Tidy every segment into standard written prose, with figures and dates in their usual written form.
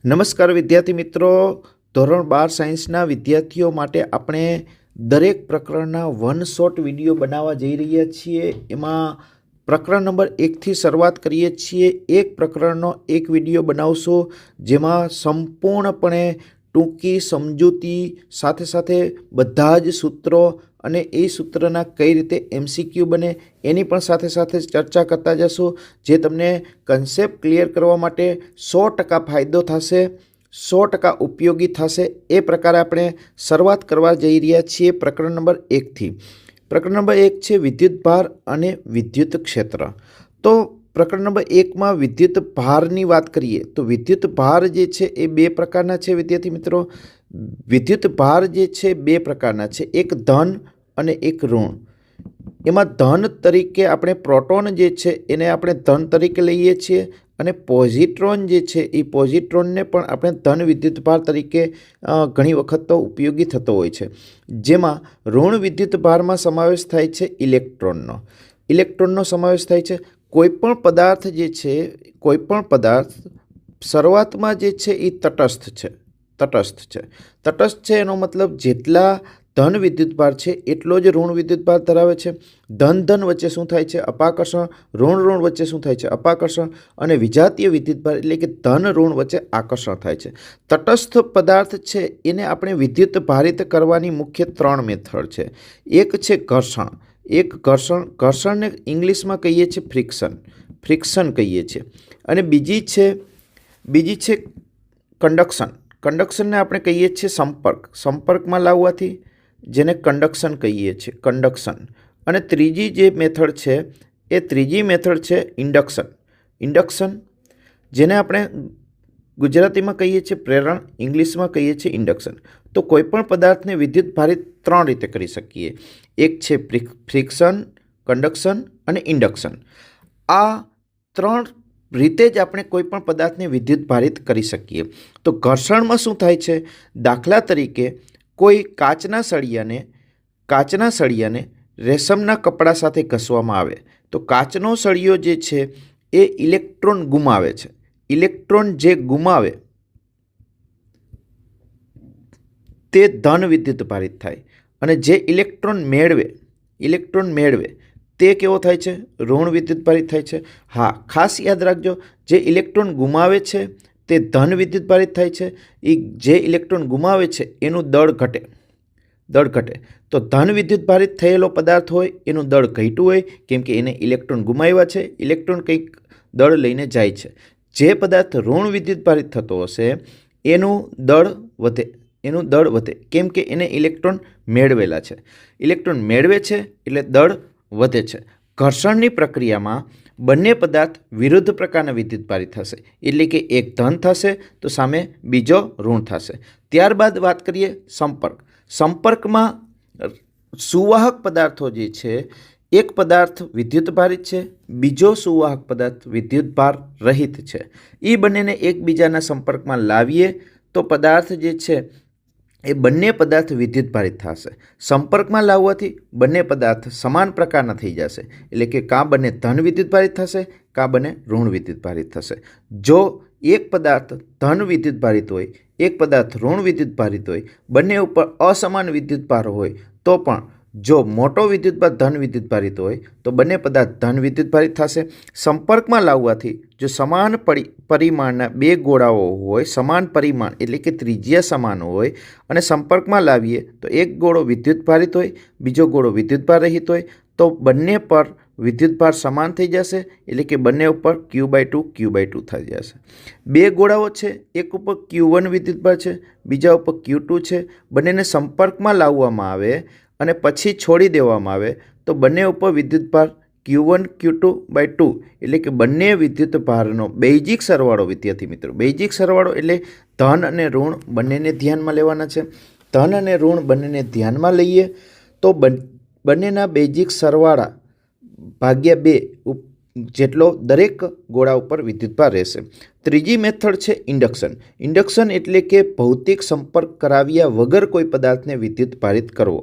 નમસ્કાર વિદ્યાર્થી મિત્રો, ધોરણ 12 સાયન્સના વિદ્યાર્થીઓ માટે આપણે દરેક પ્રકરણના વન શોટ વિડીયો બનાવવા જઈ રહ્યા છીએ. એમાં પ્રકરણ નંબર 1થી શરૂઆત કરીએ છીએ. એક પ્રકરણનો એક વિડીયો બનાવશો જેમાં સંપૂર્ણપણે ટૂંકી સમજૂતી સાથે સાથે બધા જ સૂત્રો અને એ સૂત્રના કઈ રીતે MCQ બને એની પણ સાથે સાથે ચર્ચા કરતા જશું, જે તમને કન્સેપ્ટ ક્લિયર કરવા માટે 100% ફાયદો થશે, 100% ઉપયોગી થશે. એ પ્રકારે આપણે શરૂઆત કરવા જઈ રહ્યા છીએ પ્રકરણ નંબર 1થી. પ્રકરણ નંબર 1 છે વિદ્યુત ભાર અને વિદ્યુત ક્ષેત્ર. તો પ્રકરણ નંબર 1માં વિદ્યુત ભારની વાત કરીએ તો વિદ્યુત ભાર જે છે એ બે પ્રકારના છે વિદ્યાર્થી મિત્રો. વિદ્યુત ભાર જે છે બે પ્રકારના છે, એક ધન અને એક ઋણ. એમાં ધન તરીકે આપણે પ્રોટોન જે છે એને આપણે ધન તરીકે લઈએ છીએ અને પોઝિટ્રોન જે છે એ પોઝિટ્રોનને પણ આપણે ધન વિદ્યુત ભાર તરીકે ઘણી વખત તો ઉપયોગી થતો હોય છે. જેમાં ઋણ વિદ્યુત ભારમાં સમાવેશ થાય છે ઇલેક્ટ્રોનનો સમાવેશ થાય છે. કોઈપણ પદાર્થ જે છે, કોઈપણ પદાર્થ શરૂઆતમાં જે છે એ તટસ્થ છે. એનો મતલબ જેટલા ધન વિદ્યુતભાર છે એટલો જ ઋણ વિદ્યુતભાર ધરાવે છે. ધન વચ્ચે શું થાય છે? અપાકર્ષણ. ઋણ વચ્ચે શું થાય છે? અપાકર્ષણ. અને વિજાતીય વિદ્યુતભાર એટલે કે ધન ઋણ વચ્ચે આકર્ષણ થાય છે. તટસ્થ પદાર્થ છે એને આપણે વિદ્યુત ભારિત કરવાની મુખ્ય 3 મેથડ છે. એક છે ઘર્ષણને ઇંગ્લિશમાં કહીએ છીએ ફ્રિક્શન કહીએ છીએ. અને બીજી છે કંડક્શનને આપણે કહીએ છીએ સંપર્કમાં લાવવાથી, જેને કંડક્શન કહીએ છીએ, કંડક્શન. અને ત્રીજી જે મેથડ છે એ ત્રીજી મેથડ છે ઇન્ડક્શન, જેને આપણે ગુજરાતીમાં કહીએ છીએ પ્રેરણ, ઇંગ્લિશમાં કહીએ છીએ ઇન્ડક્શન. તો કોઈપણ પદાર્થને વિદ્યુત ભારિત 3 રીતે કરી શકીએ. એક છે ફ્રિક્શન, કંડક્શન અને ઇન્ડક્શન. આ 3 રીતે જ આપણે કોઈપણ પદાર્થને વિદ્યુત ભારિત કરી શકીએ. તો ઘર્ષણમાં શું થાય છે? દાખલા તરીકે કોઈ કાચના સળિયાને રેશમના કપડા સાથે ઘસવામાં આવે તો કાચનો સળિયો જે છે એ ઇલેક્ટ્રોન ગુમાવે છે. ઇલેક્ટ્રોન જે ગુમાવે તે ધન વિદ્યુત ભારિત થાય, અને જે ઇલેક્ટ્રોન મેળવે તે કેવો થાય છે? ઋણ વિદ્યુત ભારિત થાય છે. હા, ખાસ યાદ રાખજો, જે ઇલેક્ટ્રોન ગુમાવે છે તે ધન વિદ્યુત ભારિત થાય છે. જે ઇલેક્ટ્રોન ગુમાવે છે એનું દળ ઘટે. તો ધન વિદ્યુત ભારિત થયેલો પદાર્થ હોય એનું દળ ઘટ્યું હોય, કેમ કે એને ઇલેક્ટ્રોન ગુમાવ્યા છે, ઇલેક્ટ્રોન કંઈક દળ લઈને જાય છે. જે પદાર્થ ઋણ વિદ્યુત ભારિત થતો હશે એનું દળ વધે, કેમ કે એને ઇલેક્ટ્રોન મેળવેલા છે. ઇલેક્ટ્રોન મેળવે છે એટલે દળ વધે છે. ઘર્ષણની પ્રક્રિયામાં બંને પદાર્થ વિરુદ્ધ પ્રકારના વિદ્યુત ભારિત થશે, એટલે કે એક ધન થશે તો સામે બીજો ઋણ થશે. ત્યારબાદ વાત કરીએ સંપર્કમાં સુવાહક પદાર્થો જે છે, એક પદાર્થ વિદ્યુત ભારિત છે, બીજો સુવાહક પદાર્થ વિદ્યુત ભાર રહિત છે. એ બંનેને એકબીજાના સંપર્કમાં લાવીએ તો પદાર્થ જે છે એ બંને પદાર્થ વિદ્યુત ભારિત થશે. સંપર્કમાં લાવવાથી બંને પદાર્થ સમાન પ્રકારના થઈ જશે, એટલે કે કાં બંને ધન વિદ્યુત ભારિત થશે કાં બંને ઋણ વિદ્યુત ભારિત થશે. જો એક પદાર્થ ધન વિદ્યુત ભારિત હોય, એક પદાર્થ ઋણ વિદ્યુત ભારિત હોય, બંને ઉપર અસમાન વિદ્યુત ભાર હોય તો પણ જો મોટો વિદ્યુતભાર ધન વિદ્યુત ભારિત હોય તો બંને પદાર્થ ધન વિદ્યુત ભારિત થશે. સંપર્કમાં લાવવાથી જો સમાન પરિમાણના બે ગોળાઓ હોય, સમાન પરિમાણ એટલે કે ત્રિજ્યા સમાન હોય, અને સંપર્કમાં લાવીએ તો એક ગોળો વિદ્યુત ભારિત હોય, બીજો ગોળો વિદ્યુત ભાર રહિત હોય, તો બંને પર વિદ્યુત ભાર સમાન થઈ જશે, એટલે કે બંને ઉપર Q/2 થઈ જશે. બે ગોળાઓ છે, એક ઉપર Q1 વિદ્યુત ભાર છે, બીજા ઉપર Q2 છે. બંનેને સંપર્કમાં લાવવામાં આવે અને પછી છોડી દેવામાં આવે તો બંને ઉપર વિદ્યુત ભાર Q1 Q2/2, એટલે કે બંને વિદ્યુત ભારનો બેઝિક સરવાળો. વિદ્યાર્થી મિત્રો, બેઝિક સરવાળો એટલે ધન અને ઋણ બંનેને ધ્યાનમાં લેવાના છે. ધન અને ઋણ બંનેને ધ્યાનમાં લઈએ તો બંનેના બેઝિક સરવાળા ભાગ્યા 2 જેટલો દરેક ગોળા ઉપર વિદ્યુતભાર રહેશે. ત્રીજી મેથડ છે ઇન્ડક્શન એટલે કે ભૌતિક સંપર્ક કરાવ્યા વગર કોઈ પદાર્થને વિદ્યુત ભારિત કરવો.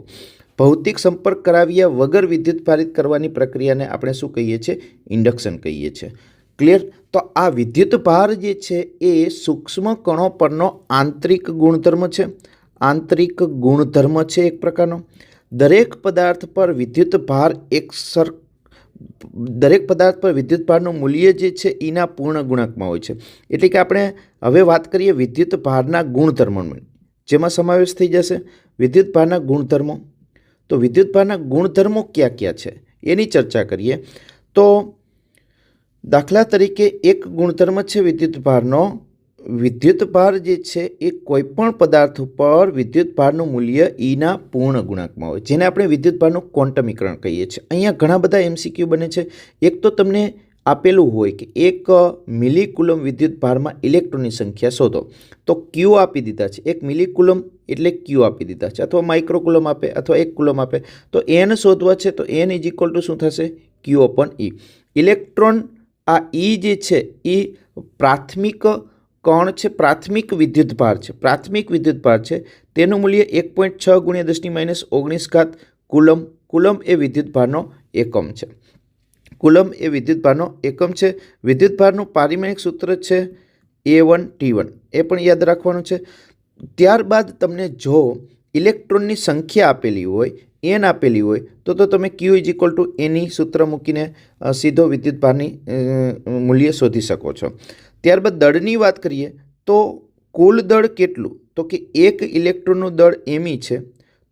ભૌતિક સંપર્ક કરાવ્યા વગર વિદ્યુત ભારિત કરવાની પ્રક્રિયાને આપણે શું કહીએ છીએ? ઇન્ડક્શન કહીએ છીએ. ક્લિયર? તો આ વિદ્યુત ભાર જે છે એ સૂક્ષ્મ કણો પરનો આંતરિક ગુણધર્મ છે. આંતરિક ગુણધર્મ છે એક પ્રકારનો. દરેક પદાર્થ પર વિદ્યુત ભાર દરેક પદાર્થ પર વિદ્યુત ભારનું મૂલ્ય જે છે એના પૂર્ણ ગુણાંકમાં હોય છે. એટલે કે આપણે હવે વાત કરીએ વિદ્યુત ભારના ગુણધર્મોની, જેમાં સમાવેશ થઈ જશે વિદ્યુત ભારના ગુણધર્મો. તો વિદ્યુત ભારના ગુણધર્મો કયા કયા છે એની ચર્ચા કરીએ. તો દાખલા તરીકે એક ગુણધર્મ છે વિદ્યુત ભારનો. વિદ્યુત ભાર જે છે એ કોઈપણ પદાર્થ ઉપર વિદ્યુત ભારનું મૂલ્ય ઈના પૂર્ણ ગુણાંકમાં હોય, જેને આપણે વિદ્યુત ભારનું ક્વોન્ટમીકરણ કહીએ છીએ. અહીંયા ઘણા બધા MCQ બને છે. એક તો તમને આપેલું હોય કે 1 મિલીકુલમ વિદ્યુત ભારમાં ઇલેક્ટ્રોનની સંખ્યા શોધો. તો Q આપી દીધા છે, 1 મિલીકુલમ એટલે Q આપી દીધા છે, અથવા માઇક્રોકુલમ આપે અથવા 1 કુલમ આપે. તો N શોધવા છે તો N = શું થશે? Q/E. ઇલેક્ટ્રોન આ E જે છે એ પ્રાથમિક કણ છે, પ્રાથમિક વિદ્યુત ભાર છે. પ્રાથમિક વિદ્યુત ભાર છે તેનું મૂલ્ય 1.6 × 10⁻19 કુલમ. કુલમ એ વિદ્યુત ભારનો એકમ છે. કુલમ એ વિદ્યુત ભારનો એકમ છે. વિદ્યુત ભારનું પારિમાણિક સૂત્ર છે A1T1, એ પણ યાદ રાખવાનું છે. ત્યારબાદ તમને જો ઇલેક્ટ્રોનની સંખ્યા આપેલી હોય, N આપેલી હોય, તો તમે Q = N સૂત્ર મૂકીને સીધો વિદ્યુત ભારની મૂલ્ય શોધી શકો છો. ત્યારબાદ દળની વાત કરીએ તો કુલ દળ કેટલું? તો કે 1 ઇલેક્ટ્રોનનું દળ me છે,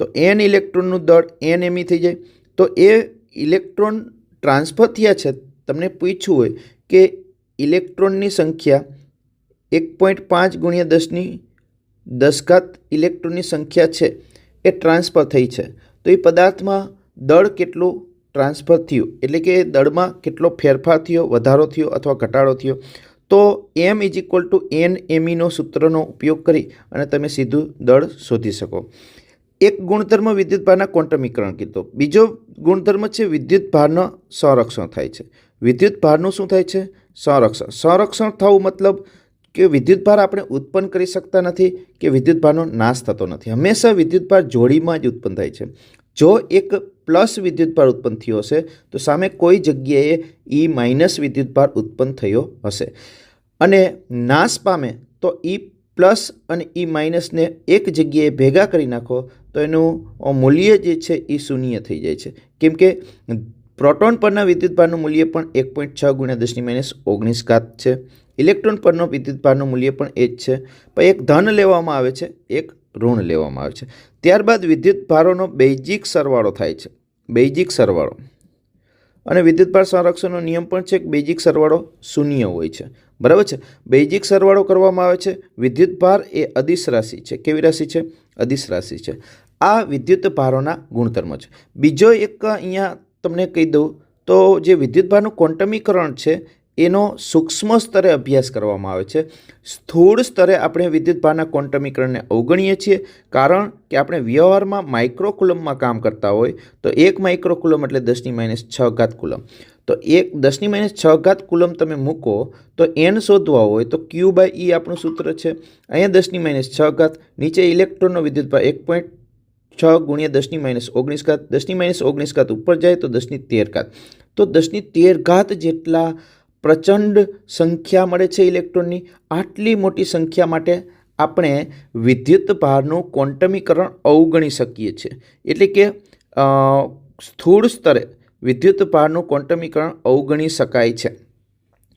તો n ઇલેક્ટ્રોનનું દળ n me થઈ જાય. તો એ ઇલેક્ટ્રોન ટ્રાન્સફર થયા છે. તમને પૂછ્યું હોય કે ઇલેક્ટ્રોનની સંખ્યા 1.5 × 10⁻10 ઇલેક્ટ્રોનની સંખ્યા છે એ ટ્રાન્સફર થઈ છે, તો એ પદાર્થમાં દળ કેટલું ટ્રાન્સફર થયું, એટલે કે દળમાં કેટલો ફેરફાર થયો, વધારો થયો અથવા ઘટાડો થયો. તો m = n me સૂત્રનો ઉપયોગ કરી અને તમે સીધું દળ શોધી શકો. એક ગુણધર્મ વિદ્યુત ભારના ક્વોન્ટમીકરણ કીધો. બીજો ગુણધર્મ છે વિદ્યુત ભારનો સંરક્ષણ થાય છે. વિદ્યુત ભારનું શું થાય છે? સંરક્ષણ. સંરક્ષણ થવું મતલબ કે વિદ્યુત ભાર આપણે ઉત્પન્ન કરી શકતા નથી કે વિદ્યુત ભારનો નાશ થતો નથી. હંમેશા વિદ્યુત ભાર જોડીમાં જ ઉત્પન્ન થાય છે. જો એક પ્લસ વિદ્યુત ભાર ઉત્પન્ન થયો હશે તો સામે કોઈ જગ્યાએ E- વિદ્યુત ભાર ઉત્પન્ન થયો હશે, અને નાશ પામે તો E+ અને E- ને એક જગ્યાએ ભેગા કરી નાખો તો એનું મૂલ્ય જે છે એ શૂન્ય થઈ જાય છે. કેમ કે પ્રોટોન પરના વિદ્યુત ભારનું મૂલ્ય પણ 1.6 × 10⁻19 છે. ઇલેક્ટ્રોન પરનો વિદ્યુત ભારનું મૂલ્ય પણ એ જ છે. પણ એક ધન લેવામાં આવે છે, એક ઋણ લેવામાં આવે છે. ત્યારબાદ વિદ્યુત ભારોનો બેઇઝિક સરવાળો થાય છે. બેઇઝિક સરવાળો. અને વિદ્યુત ભાર સંરક્ષણનો નિયમ પણ છે કે બેઇઝિક સરવાળો શૂન્ય હોય છે. બરાબર છે? બેઇઝિક સરવાળો કરવામાં આવે છે. વિદ્યુત ભાર એ અદિશ રાશિ છે. કેવી રાશિ છે? અદિશ રાશિ છે. આ વિદ્યુત ભારોના ગુણધર્મો છે. બીજો એક અહીંયા તમને કહી દઉં તો જે વિદ્યુત ભારનું ક્વોન્ટમીકરણ છે એનો સૂક્ષ્મ સ્તરે અભ્યાસ કરવામાં આવે છે. સ્થૂળ સ્તરે આપણે વિદ્યુત ભારના ક્વોન્ટમીકરણને અવગણીએ છીએ, કારણ કે આપણે વ્યવહારમાં માઇક્રોકુલમમાં કામ કરતા હોય તો 1 માઇક્રોકુલમ એટલે 10⁻6 કુલમ. તો 10⁻6 કુલમ તમે મૂકો તો n શોધવા હોય તો Q/E આપણું સૂત્ર છે. અહીંયા 10⁻6, નીચે ઇલેક્ટ્રોનનો વિદ્યુત ભાર 1.6 × 10⁻19, 10⁻19 ઉપર જાય તો 10⁻13. તો 10⁻13 જેટલા પ્રચંડ સંખ્યા મળે છે ઇલેક્ટ્રોનની. આટલી મોટી સંખ્યા માટે આપણે વિદ્યુત ભારનું ક્વોન્ટમીકરણ અવગણી શકીએ છીએ. એટલે કે સ્થૂળ સ્તરે વિદ્યુત ભારનું ક્વોન્ટમીકરણ અવગણી શકાય છે.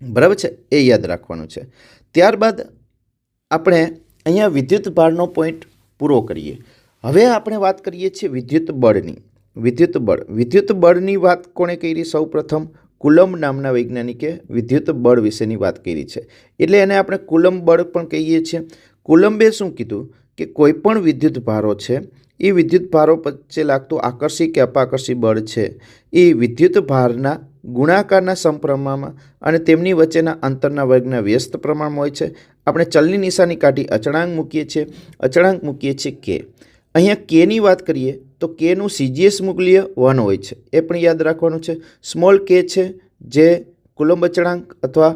બરાબર છે? એ યાદ રાખવાનું છે. ત્યારબાદ આપણે અહીંયા વિદ્યુત ભારનો પોઈન્ટ પૂરો કરીએ. હવે આપણે વાત કરીએ છીએ વિદ્યુત બળની. વિદ્યુત બળની વાત કોણે કરી? સૌ પ્રથમ કુલમ નામના વૈજ્ઞાનિકે વિદ્યુત બળ વિશેની વાત કરી છે. એટલે એને આપણે કુલમ બળ પણ કહીએ છીએ. કુલમ્બે શું કીધું કે કોઈ પણ વિદ્યુત ભારો છે એ વિદ્યુત ભારો વચ્ચે લાગતું આકર્ષી કે અપાકર્ષી બળ છે એ વિદ્યુત ભારના ગુણાકારના સમપ્રમાણમાં અને તેમની વચ્ચેના અંતરના વર્ગના વ્યસ્ત પ્રમાણમાં હોય છે. આપણે ચલની નિશાની કાઢી અચળાંક મૂકીએ છીએ કે. અહીંયા કેની વાત કરીએ તો કેનું CGS મૂલ્ય 1 હોય છે, એ પણ યાદ રાખવાનું છે. સ્મોલ કે છે જે કુલંબ અચળાંક અથવા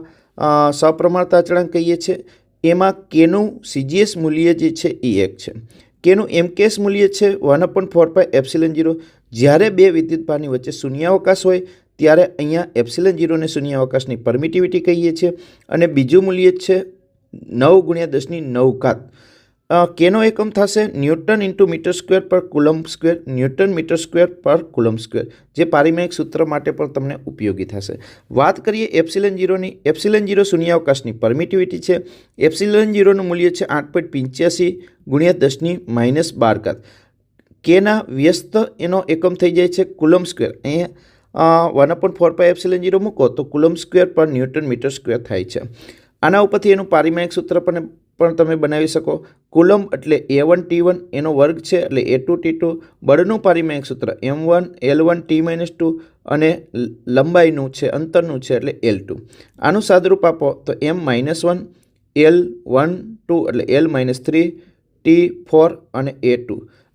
સપ્રમાણતા અચળાંક કહીએ છીએ, એમાં કેનું CGS મૂલ્ય જે છે એ 1 છે. કેનું MKS મૂલ્ય છે 1/4πε0. જ્યારે બે વિદ્યુત ભારની વચ્ચે શૂન્યાવકાશ હોય ત્યારે અહીંયા એપ્સિલન 0 ને શૂન્યાવકાશની પરમિટિવિટી કહીએ છીએ અને બીજું મૂલ્ય છે 9 × 10⁹ કેનો એકમ થશે ન્યૂટન ઇન્ટુ મીટર સ્ક્વેર પર coulomb square, newton metre square પર કુલમ્બ સ્ક્વેર, જે પારિમાણિક સૂત્ર માટે પણ તમને ઉપયોગી થશે. વાત કરીએ એપ્સિલન 0ની. એપ્સિલન 0 શૂન્યાવકાશની પરમિટિવિટી છે. એપ્સિલન 0નું મૂલ્ય છે 8.85 × 10⁻12. કેના વ્યસ્ત એનો એકમ થઈ જાય છે કુલમ્બ સ્ક્વેર. અહીંયા 1/4π એપ્સિલન 0 મૂકો તો કુલમ્બ સ્ક્વેર પર ન્યૂટન મીટર સ્ક્વેર થાય છે. આના ઉપરથી એનું પારિમાણિક સૂત્ર પણ તમે બનાવી શકો. કુલમ્બ એટલે A1T1 એનો વર્ગ છે એટલે A2T2. બળનું પારિમાણિક સૂત્ર M1 L1 T-2 અને લંબાઈનું છે અંતરનું છે એટલે L2. આનું સાદરૂપ આપો તો M-1 L12 એટલે L-3 T4 અને A2.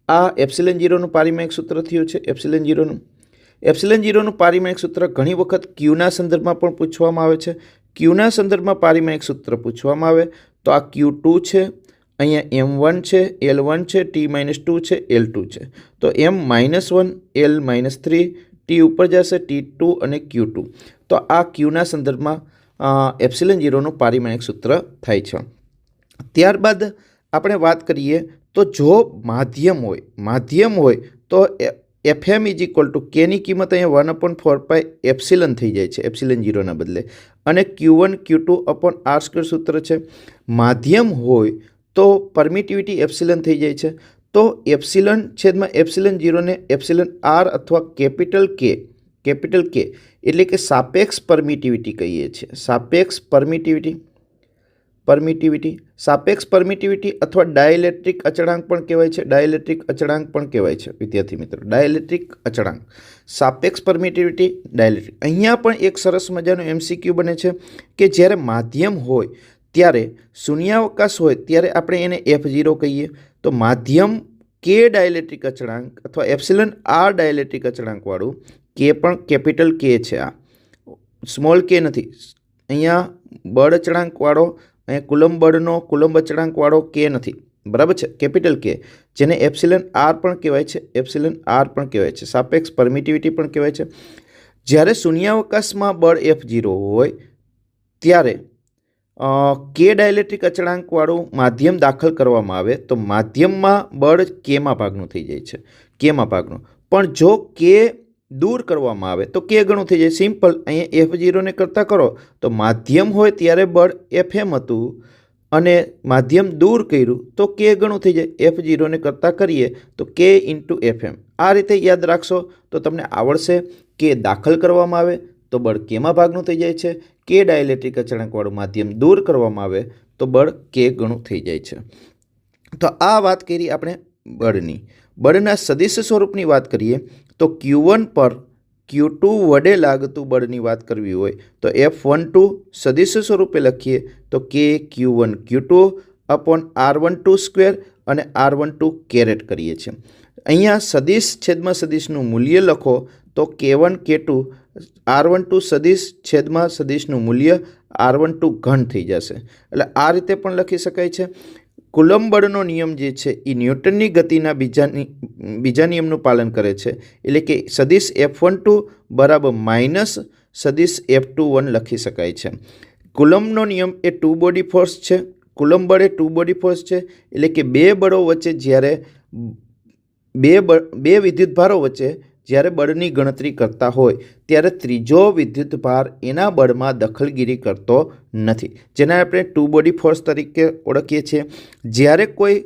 આ એપ્સિલન 0નું પારિમાણિક સૂત્ર થયું છે. એપ્સિલન 0નું પારિમાણિક સૂત્ર ઘણી વખત ક્યુના સંદર્ભમાં પણ પૂછવામાં આવે છે. ક્યુના સંદર્ભમાં પારિમાણિક સૂત્ર પૂછવામાં આવે તો આ Q2 છે, અહીંયા M1 છે, L1 છે, T-2 છે, L2 છે. તો M-1 L-3 T ઉપર જશે T2 અને Q2. તો આ ક્યુના સંદર્ભમાં એપ્સિલન 0નું પારિમાણિક સૂત્ર થાય છે. ત્યારબાદ આપણે વાત કરીએ તો જો માધ્યમ હોય તો FM કેની કિંમત અહીંયા 1/4π એપ્સિલન થઈ જાય છે એપ્સિલન 0ના બદલે, અને Q1 Q2 R² સૂત્ર છે. માધ્યમ હોય તો પરમિટિવિટી એપ્સિલન થઈ જાય છે. તો એપ્સિલન 0 ને એપ્સિલન R અથવા કેપિટલ K એટલે કે સાપેક્ષ પરમિટિવિટી કહીએ છીએ. સાપેક્ષ પરમિટિવિટી અથવા ડાયલેક્ટ્રિક અચળાંક પણ કહેવાય છે. વિદ્યાર્થી મિત્રો, ડાયલેક્ટ્રિક અચળાંક, સાપેક્ષ પરમિટિવિટી, ડાયલેક્ટ્રિક. અહીંયા પણ એક સરસ મજાનો MCQ બને છે કે જ્યારે માધ્યમ હોય ત્યારે શૂન્યાવકાશ હોય ત્યારે આપણે એને F0 કહીએ. તો માધ્યમ K ડાયલેક્ટ્રિક અચળાંક અથવા એપ્સિલન R ડાયલેક્ટ્રિક અચળાંકવાળું, K પણ કેપિટલ K છે, આ સ્મોલ k નથી. અહીંયા બળ અચળાંકવાળો, અહીંયા કુલમ્બ અચળાંકવાળો K નથી, બરાબર છે, કેપિટલ K, જેને એપ્સિલન R પણ કહેવાય છે. સાપેક્ષ પરમિટિવિટી પણ કહેવાય છે. જ્યારે શૂન્યાવકાશમાં બળ F0 હોય ત્યારે K ડાયલેક્ટ્રિક અચળાંકવાળું માધ્યમ દાખલ કરવામાં આવે તો માધ્યમમાં બળ Kમાં ભાગનું થઈ જાય છે, Kમાં ભાગનું. પણ જો K દૂર કરવામાં આવે તો K ગણું થઈ જાય. સિમ્પલ. અહીંયા F0 ને કરતાં કરો તો માધ્યમ હોય ત્યારે બળ FM હતું અને માધ્યમ દૂર કર્યું તો K ગણું થઈ જાય. F0 ને કરતાં કરીએ તો K × FM. આ રીતે યાદ રાખશો તો તમને આવડશે. K દાખલ કરવામાં આવે તો બળ Kમાં ભાગનું થઈ જાય છે. K ડાયલેક્ટ્રિક અચળાંકવાળું માધ્યમ દૂર કરવામાં આવે તો બળ K ગણું થઈ જાય છે. તો આ વાત કરી આપણે બળની. બળના સદિશ સ્વરૂપની વાત કરીએ તો Q1 પર Q2 વડે લાગતું બળની વાત કરવી હોય તો F12 સદિશ સ્વરૂપે લખીએ તો K Q1 Q2 R12² અને R12 કેરેટ કરીએ છીએ. અહીંયા સદિશનું મૂલ્ય લખો તો K1 K2 R12 સદિશનું મૂલ્ય R12 ઘન થઈ જશે. એટલે આ રીતે પણ લખી શકાય છે. કુલમ્બ બળનો નિયમ જે છે એ ન્યૂટનની ગતિના બીજા નિયમનું પાલન કરે છે. એટલે કે સદિશ F12 બરાબર માઇનસ સદિશ F21 લખી શકાય છે. કુલમ્બનો નિયમ એ ટુ બોડી ફોર્સ છે. કુલમ્બ બળ એ ટુ બોડી ફોર્સ છે. એટલે કે બે બળો વચ્ચે જ્યારે બે વિદ્યુતભારો વચ્ચે જ્યારે બળની ગણતરી કરતા હોય ત્યારે ત્રીજો વિદ્યુતભાર એના બળમાં દખલગીરી કરતો નથી, જેને આપણે ટુ બોડી ફોર્સ તરીકે ઓળખીએ છીએ. જ્યારે કોઈ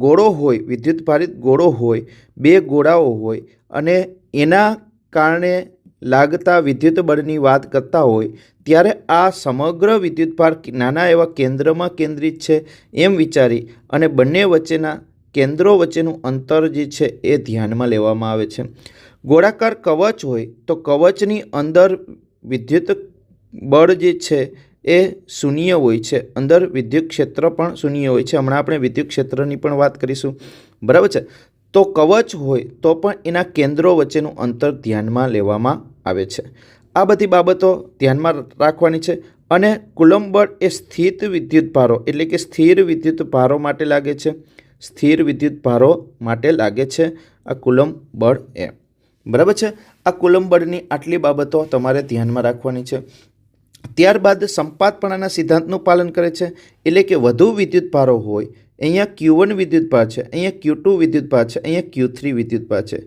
ગોળો હોય, વિદ્યુતભારિત ગોળો હોય, બે ગોળાઓ હોય અને એના કારણે લાગતા વિદ્યુત બળની વાત કરતા હોય ત્યારે આ સમગ્ર વિદ્યુતભાર નાના એવા કેન્દ્રમાં કેન્દ્રિત છે એમ વિચારી અને બંને વચ્ચેના કેન્દ્રો વચ્ચેનું અંતર જે છે એ ધ્યાનમાં લેવામાં આવે છે. ગોળાકાર કવચ હોય તો કવચની અંદર વિદ્યુત બળ જે છે એ શૂન્ય હોય છે, અંદર વિદ્યુત ક્ષેત્ર પણ શૂન્ય હોય છે. હમણાં આપણે વિદ્યુત ક્ષેત્રની પણ વાત કરીશું, બરાબર છે. તો કવચ હોય તો પણ એના કેન્દ્રો વચ્ચેનું અંતર ધ્યાનમાં લેવામાં આવે છે. આ બધી બાબતો ધ્યાનમાં રાખવાની છે. અને કુલમ્બ બળ એ સ્થિત વિદ્યુતભારો એટલે કે સ્થિર વિદ્યુતભારો માટે લાગે છે. આ કુલમ્બ બળ એ, બરાબર છે. આ કુલમ્બ બળની આટલી બાબતો તમારે ધ્યાનમાં રાખવાની છે. ત્યારબાદ સંપાતપણાના સિદ્ધાંતનું પાલન કરે છે, એટલે કે વધુ વિદ્યુત ભારો હોય, અહીંયા Q1 વિદ્યુત ભાર છે, અહીંયા Q2 વિદ્યુત ભાર છે, અહીંયા Q3 વિદ્યુત ભાર છે.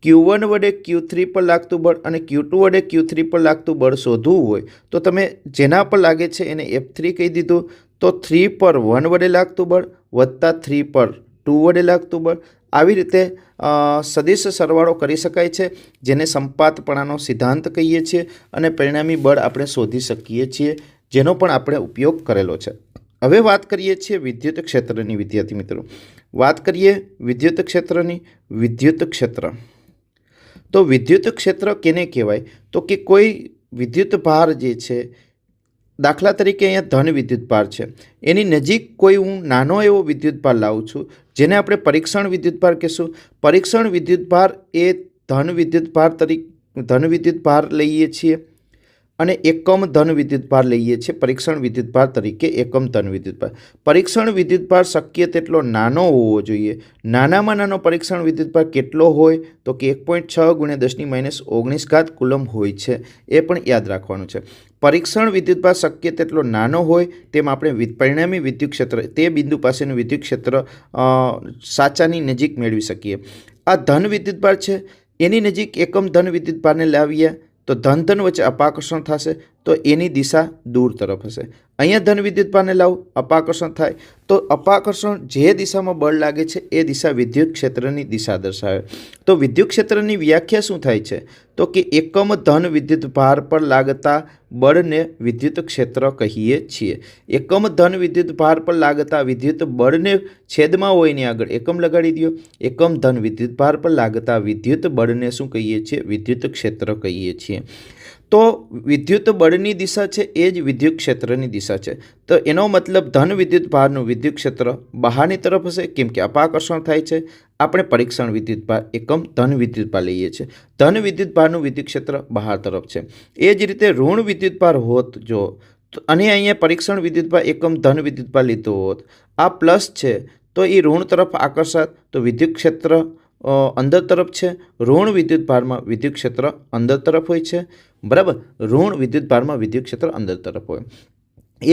Q1 વડે Q3 પર લાગતું બળ અને Q2 વડે Q3 પર લાગતું બળ શોધવું હોય તો તમે જેના પર લાગે છે એને F3 કહી દીધું. તો 3 પર 1 વડે લાગતું બળ વત્તા 3 પર 2 વડે લાગતું બળ, આવી રીતે સદિશ સરવાળો કરી શકાય છે, જેને સંપાતપણાનો સિદ્ધાંત કહીએ છીએ અને પરિણામી બળ આપણે શોધી શકીએ છીએ, જેનો પણ આપણે ઉપયોગ કરેલો છે. હવે વાત કરીએ છીએ વિદ્યુત ક્ષેત્રની. વિદ્યાર્થી મિત્રો, વાત કરીએ વિદ્યુત ક્ષેત્રની. વિદ્યુત ક્ષેત્ર, તો વિદ્યુત ક્ષેત્ર કેને કહેવાય? તો કે કોઈ વિદ્યુત ભાર જે છે, દાખલા તરીકે અહીંયા ધન વિદ્યુત ભાર છે, એની નજીક કોઈ હું નાનો એવો વિદ્યુત ભાર લાવું છું, જેને આપણે પરીક્ષણ વિદ્યુત ભાર કહીશું. પરીક્ષણ વિદ્યુત ભાર એ ધન વિદ્યુત ભાર લઈએ છીએ અને એકમ ધન વિદ્યુત ભાર લઈએ છીએ. પરીક્ષણ વિદ્યુત ભાર તરીકે એકમ ધન વિદ્યુત ભાર. પરીક્ષણ વિદ્યુત ભાર શક્ય તેટલો નાનો હોવો જોઈએ. નાનામાં નાનો પરીક્ષણ વિદ્યુત ભાર કેટલો હોય? તો કે 1.6 × 10−19 કુલમ્બ હોય છે. એ પણ યાદ રાખવાનું છે. પરીક્ષણ વિદ્યુત ભાર શક્ય તેટલો નાનો હોય તેમ આપણે પરિણામી વિદ્યુત ક્ષેત્ર, તે બિંદુ પાસેનું વિદ્યુત ક્ષેત્ર સાચાની નજીક મેળવી શકીએ. આ ધન વિદ્યુત ભાર છે, એની નજીક એકમ ધન વિદ્યુત ભારને લાવીએ તો ધન વચ્ચે અપાકર્ષણ થશે, તો એની દિશા દૂર તરફ હશે. અહીંયા ધન વિદ્યુત ભારને લાવું, અપાકર્ષણ થાય, તો અપાકર્ષણ જે દિશામાં બળ લાગે છે એ દિશા વિદ્યુત ક્ષેત્રની દિશા દર્શાવે. તો વિદ્યુત ક્ષેત્રની વ્યાખ્યા શું થાય છે? તો કે એકમ ધન વિદ્યુત ભાર પર લાગતા બળને વિદ્યુત ક્ષેત્ર કહીએ છીએ. એકમ ધન વિદ્યુત ભાર પર લાગતા વિદ્યુત બળને છેદમાં હોય ને આગળ એકમ લગાડી દો. એકમ ધન વિદ્યુત ભાર પર લાગતા વિદ્યુત બળને શું કહીએ છીએ? વિદ્યુત ક્ષેત્ર કહીએ છીએ. તો વિદ્યુત બળની દિશા છે એ જ વિદ્યુત ક્ષેત્રની દિશા છે. તો એનો મતલબ ધન વિદ્યુત ભારનું વિદ્યુત ક્ષેત્ર બહારની તરફ હશે, કેમ કે અપાકર્ષણ થાય છે. આપણે પરીક્ષણ વિદ્યુત ભાર એકમ ધન વિદ્યુત ભાર લઈએ છીએ. ધન વિદ્યુત ભારનું વિદ્યુત ક્ષેત્ર બહાર તરફ છે. એ જ રીતે ઋણ વિદ્યુત ભાર હોત જો, અને અહીંયા પરીક્ષણ વિદ્યુત ભાર એકમ ધન વિદ્યુત ભાર લીધો હોત, આ પ્લસ છે તો એ ઋણ તરફ આકર્ષાત, તો વિદ્યુત ક્ષેત્ર અંદર તરફ છે. ઋણ વિદ્યુત ભારમાં વિદ્યુત ક્ષેત્ર અંદર તરફ હોય છે, બરાબર. ઋણ વિદ્યુત ભારમાં વિદ્યુત ક્ષેત્ર અંદર તરફ હોય.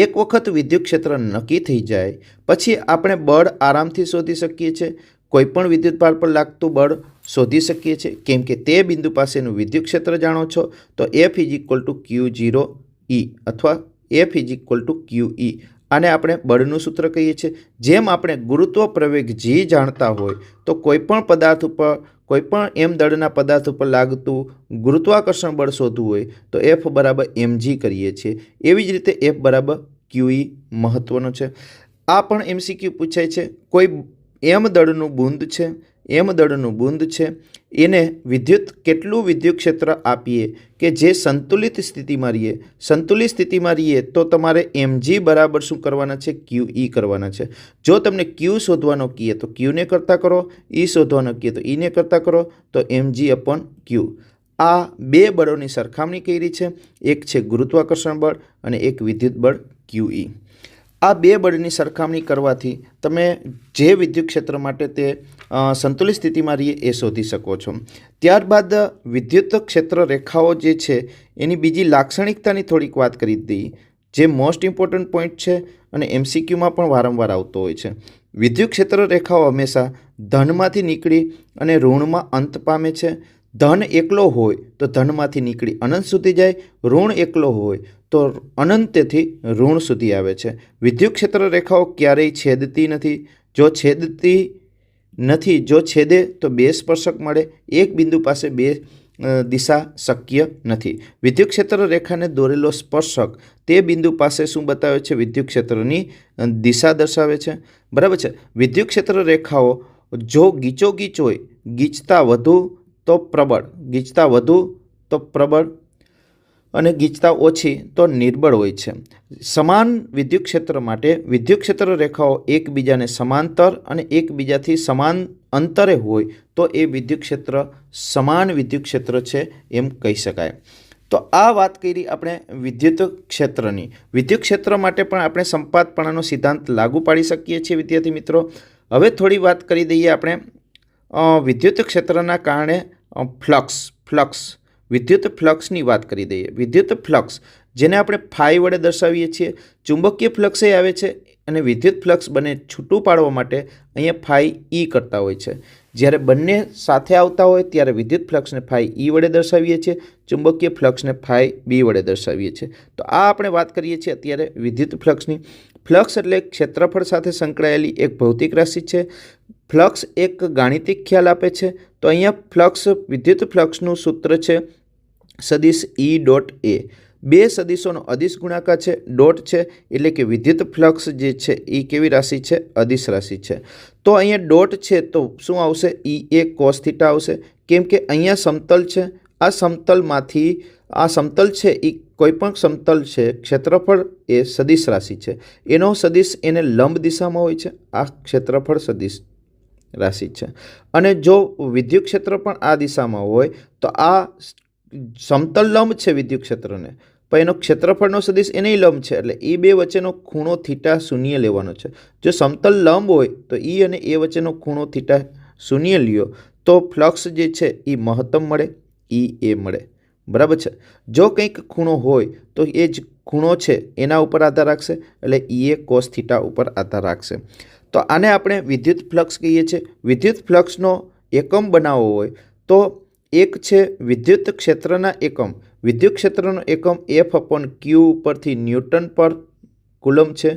એક વખત વિદ્યુત ક્ષેત્ર નક્કી થઈ જાય પછી આપણે બળ આરામથી શોધી શકીએ છીએ. કોઈપણ વિદ્યુત ભાર પર લાગતું બળ શોધી શકીએ છીએ, કેમ કે તે બિંદુ પાસેનું વિદ્યુત ક્ષેત્ર જાણો છો. તો F = Q0E અથવા F = QE, આને આપણે બળનું સૂત્ર કહીએ છીએ. જેમ આપણે ગુરુત્વ પ્રવેગ G જાણતા હોય તો કોઈપણ પદાર્થ ઉપર, કોઈપણ m દળના પદાર્થ ઉપર લાગતું ગુરુત્વાકર્ષણ બળ શોધવું હોય તો F = mg કરીએ છીએ. એવી જ રીતે F = QE મહત્વનો છે. આ પણ MCQ પૂછાય છે. કોઈ m દળનું બુંદ છે, એને કેટલું વિદ્યુત ક્ષેત્ર આપીએ કે જે સંતુલિત સ્થિતિમાં રહીએ. સંતુલિત સ્થિતિમાં રહીએ તો તમારે mg બરાબર શું કરવાના છે? QE કરવાના છે. જો તમને Q શોધવાનો કહીએ તો Qને કરતા કરો, E શોધવાનો કહીએ તો Eને કરતા કરો, તો mg/Q. આ બે બળોની સરખામણી કરી છે. એક છે ગુરુત્વાકર્ષણ બળ અને એક વિદ્યુત બળ QE. આ બે બળની સરખામણી કરવાથી તમે જે વિદ્યુત ક્ષેત્ર માટે તે સંતુલિત સ્થિતિમાં રહીએ એ શોધી શકો છો. ત્યારબાદ વિદ્યુત ક્ષેત્ર રેખાઓ જે છે એની બીજી લાક્ષણિકતાની થોડીક વાત કરી દઈએ, જે મોસ્ટ ઇમ્પોર્ટન્ટ પોઈન્ટ છે અને MCQમાં પણ વારંવાર આવતો હોય છે. વિદ્યુત ક્ષેત્ર રેખાઓ હંમેશા ધનમાંથી નીકળી અને ઋણમાં અંત પામે છે. ધન એકલો હોય તો ધનમાંથી નીકળી અનંત સુધી જાય, ઋણ એકલો હોય તો અનંતથી ઋણ સુધી આવે છે. વિદ્યુત ક્ષેત્ર રેખાઓ ક્યારેય છેદતી નથી. જો છેદે તો બે સ્પર્શક મળે. એક બિંદુ પાસે બે દિશા શક્ય નથી. વિદ્યુત ક્ષેત્ર રેખાને દોરેલો સ્પર્શક તે બિંદુ પાસે શું બતાવે છે? વિદ્યુત ક્ષેત્રની દિશા દર્શાવે છે, બરાબર છે. વિદ્યુત ક્ષેત્ર રેખાઓ જો ગીચોગીચ હોય, ગીચતા વધુ તો પ્રબળ અને ગીચતા ઓછી તો નિર્બળ હોય છે. સમાન વિદ્યુત ક્ષેત્ર માટે વિદ્યુત ક્ષેત્ર રેખાઓ એકબીજાને સમાંતર અને એકબીજાથી સમાન અંતરે હોય તો એ વિદ્યુત ક્ષેત્ર સમાન વિદ્યુત ક્ષેત્ર છે એમ કહી શકાય. તો આ વાત કરી આપણે વિદ્યુત ક્ષેત્રની. વિદ્યુત ક્ષેત્ર માટે પણ આપણે સંપાતપણાનો સિદ્ધાંત લાગુ પાડી શકીએ છીએ વિદ્યાર્થી મિત્રો. હવે થોડી વાત કરી દઈએ આપણે વિદ્યુત ક્ષેત્રના કારણે ફ્લક્સ વિદ્યુત ફ્લક્સની વાત કરી દઈએ. વિદ્યુત ફ્લક્સ જેને આપણે ફાઈ વડે દર્શાવીએ છીએ, ચુંબકીય ફ્લક્સ એ આવે છે અને વિદ્યુત ફ્લક્સ બંને છૂટું પાડવા માટે અહીંયા ફાઈ ઈ કરતા હોય છે. જ્યારે બંને સાથે આવતા હોય ત્યારે વિદ્યુત ફ્લક્સને ફાઈ ઈ વડે દર્શાવીએ છીએ, ચુંબકીય ફ્લક્સને ફાઈ બી વડે દર્શાવીએ છીએ. તો આ આપણે વાત કરીએ છીએ અત્યારે વિદ્યુત ફ્લક્સની. ફ્લક્સ એટલે ક્ષેત્રફળ સાથે સંકળાયેલી એક ભૌતિક રાશિ છે. ફ્લક્સ એક ગાણિતિક ખ્યાલ આપે છે. તો અહીંયા ફ્લક્સ વિદ્યુત ફ્લક્સનું સૂત્ર છે સદિશ ઈ ડોટ એ. બે સદિશોનો અદિશ ગુણાકાર છે, ડોટ છે, એટલે કે વિદ્યુત ફ્લક્સ જે છે એ કેવી રાશિ છે? અદિશ રાશિ છે. તો અહીંયા ડોટ છે તો શું આવશે? ઈ એ કોસ થીટા આવશે, કેમ કે અહીંયા સમતલ છે. આ સમતલમાંથી આ સમતલ છે એ કોઈપણ સમતલ છે, ક્ષેત્રફળ એ સદિશ રાશિ છે. એનો સદિશ એને લંબ દિશામાં હોય છે. આ ક્ષેત્રફળ સદિશ રાશિ છે. અને જો વિદ્યુત ક્ષેત્ર પણ આ દિશામાં હોય તો આ સમતલ લંબ છે વિદ્યુત ક્ષેત્રને, પણ એનો ક્ષેત્રફળનો સદિશ એને લંબ છે, એટલે એ બે વચ્ચેનો ખૂણો થીટા શૂન્ય લેવાનો છે. જો સમતલ લંબ હોય તો ઈ અને એ વચ્ચેનો ખૂણો થીટા શૂન્ય લ્યો તો ફ્લક્સ જે છે એ મહત્તમ મળે, ઈ એ મળે. બરાબર છે. જો કંઈક ખૂણો હોય તો એ જ ખૂણો છે એના ઉપર આધાર રાખશે, એટલે ઈ એ કોસ થીટા ઉપર આધાર રાખશે. તો આને આપણે વિદ્યુત ફ્લક્સ કહીએ છીએ. વિદ્યુત ફ્લક્સનો એકમ બનાવવો હોય તો એક છે વિદ્યુત ક્ષેત્રના એકમ. વિદ્યુત ક્ષેત્રનો એકમ એફ અપોન ક્યુ ઉપરથી ન્યૂટન પર કુલમ છે.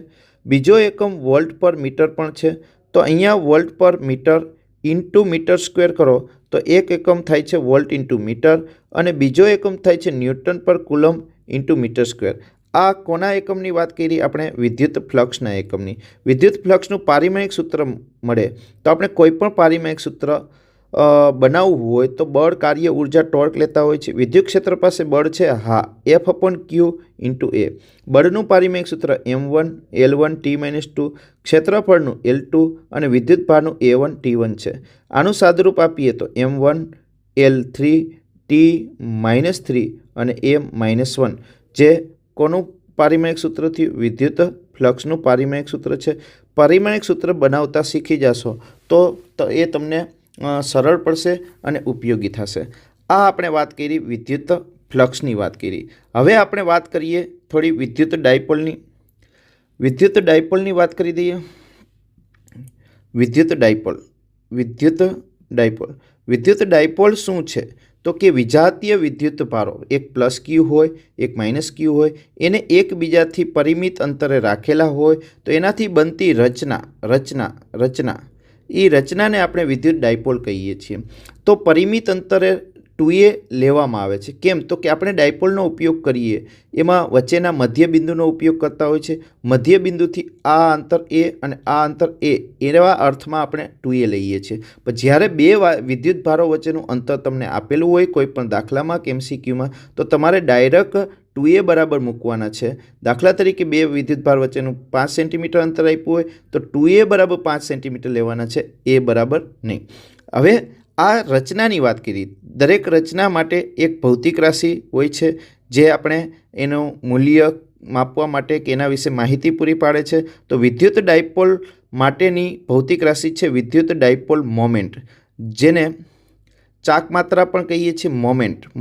બીજો એકમ વોલ્ટ પર મીટર પણ છે. તો અહીંયા વોલ્ટ પર મીટર ઇન્ટુ મીટર સ્ક્વેર કરો તો એક એકમ થાય છે વોલ્ટ ઇન્ટુ મીટર અને બીજો એકમ થાય છે ન્યૂટન પર કુલમ ઇન્ટુ મીટર સ્ક્વેર. આ કોના એકમની વાત કરી? આપણે વિદ્યુત ફ્લક્સના એકમની. વિદ્યુત ફ્લક્સનું પારિમાણિક સૂત્ર મળે તો આપણે કોઈ પણ પારિમાણિક સૂત્ર બનાવવું હોય તો બળ, કાર્ય, ઉર્જા, ટોર્ક લેતા હોય છે. વિદ્યુત ક્ષેત્ર પાસે બળ છે, હા, એફ અપોન ક્યુ ઇન્ટુ એ. બળનું પારિમાણિક સૂત્ર M1 L1 T-2, ક્ષેત્રફળનું L2 અને વિદ્યુત ભારનું A1 T1 છે. આનું સાદુરૂપ આપીએ તો M1 L3 T-3 અને A-1, જે કોનું પારિમાણિક સૂત્રથી? વિદ્યુત ફ્લક્સનું પારિમાણિક સૂત્ર છે. પારિમાણિક સૂત્ર બનાવતા શીખી જશો તો એ તમને સરળ પડશે અને ઉપયોગી થશે. આ આપણે વાત કરી વિદ્યુત ફ્લક્સની વાત કરી. હવે આપણે વાત કરીએ થોડી વિદ્યુત ડાયપોલની. વિદ્યુત ડાયપોલની વાત કરી દઈએ. વિદ્યુત ડાયપોલ. વિદ્યુત ડાયપોલ શું છે? તો કે વિજાતીય વિદ્યુત ભારો, એક પ્લસ ક્યુ હોય, એક માઇનસ ક્યુ હોય, એને એકબીજાથી પરિમિત અંતરે રાખેલા હોય તો એનાથી બનતી રચના એ રચનાને આપણે વિદ્યુત ડાયપોલ કહીએ છીએ. તો પરિમિત અંતરે 2a લેવામાં આવે છે. કેમ? તો કે આપણે ડાયપોલનો ઉપયોગ કરીએ એમાં વચ્ચેના મધ્ય બિંદુનો ઉપયોગ કરતા હોય છે. મધ્ય બિંદુથી આ અંતર a અને આ અંતર a, એવા અર્થમાં આપણે 2a લઈએ છીએ. પણ જ્યારે બે વિદ્યુત ભારો વચ્ચેનું અંતર તમને આપેલું હોય કોઈ પણ દાખલામાં કે MCQમાં, તો તમારે ડાયરેક્ટ 2a બરાબર મૂકવાના છે. દાખલા તરીકે બે વિદ્યુત ભાર વચ્ચેનું 5 સેન્ટીમીટર અંતર આપ્યું હોય તો 2a બરાબર 5 સેન્ટીમીટર લેવાના છે, a બરાબર નહીં. હવે આ રચનાની વાત કરી. દરેક રચના માટે એક ભૌતિક રાશિ હોય છે જે આપણે એનું મૂલ્ય માપવા માટે કે એના વિશે માહિતી પૂરી પાડે છે. તો વિદ્યુત ડાયપોલ માટેની ભૌતિક રાશિ છે વિદ્યુત ડાયપોલ મોમેન્ટ, જેને ચાકમાત્રા પણ કહીએ છીએ.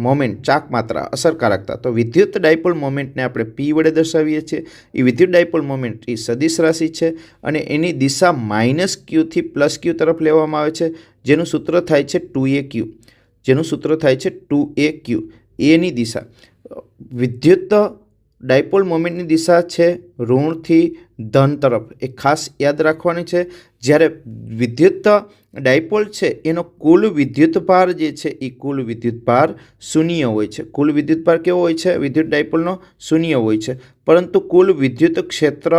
મોમેન્ટ ચાકમાત્રા, અસરકારકતા. તો વિદ્યુત ડાયપોલ મોમેન્ટને આપણે P વડે દર્શાવીએ છીએ. એ વિદ્યુત ડાયપોલ મોમેન્ટ એ સદિશ રાશિ છે અને એની દિશા માઇનસ ક્યુથી પ્લસ ક્યુ તરફ લેવામાં આવે છે, જેનું સૂત્ર થાય છે 2AQ. એની દિશા વિદ્યુત ડાયપોલ મોમેન્ટની દિશા છે ઋણથી ધન તરફ. એ ખાસ યાદ રાખવાની છે. જ્યારે વિદ્યુત ડાયપોલ છે એનો કુલ વિદ્યુત ભાર જે છે એ કુલ વિદ્યુત ભાર શૂન્ય હોય છે. કુલ વિદ્યુત ભાર કેવો હોય છે? વિદ્યુત ડાયપોલનો શૂન્ય હોય છે. પરંતુ કુલ વિદ્યુત ક્ષેત્ર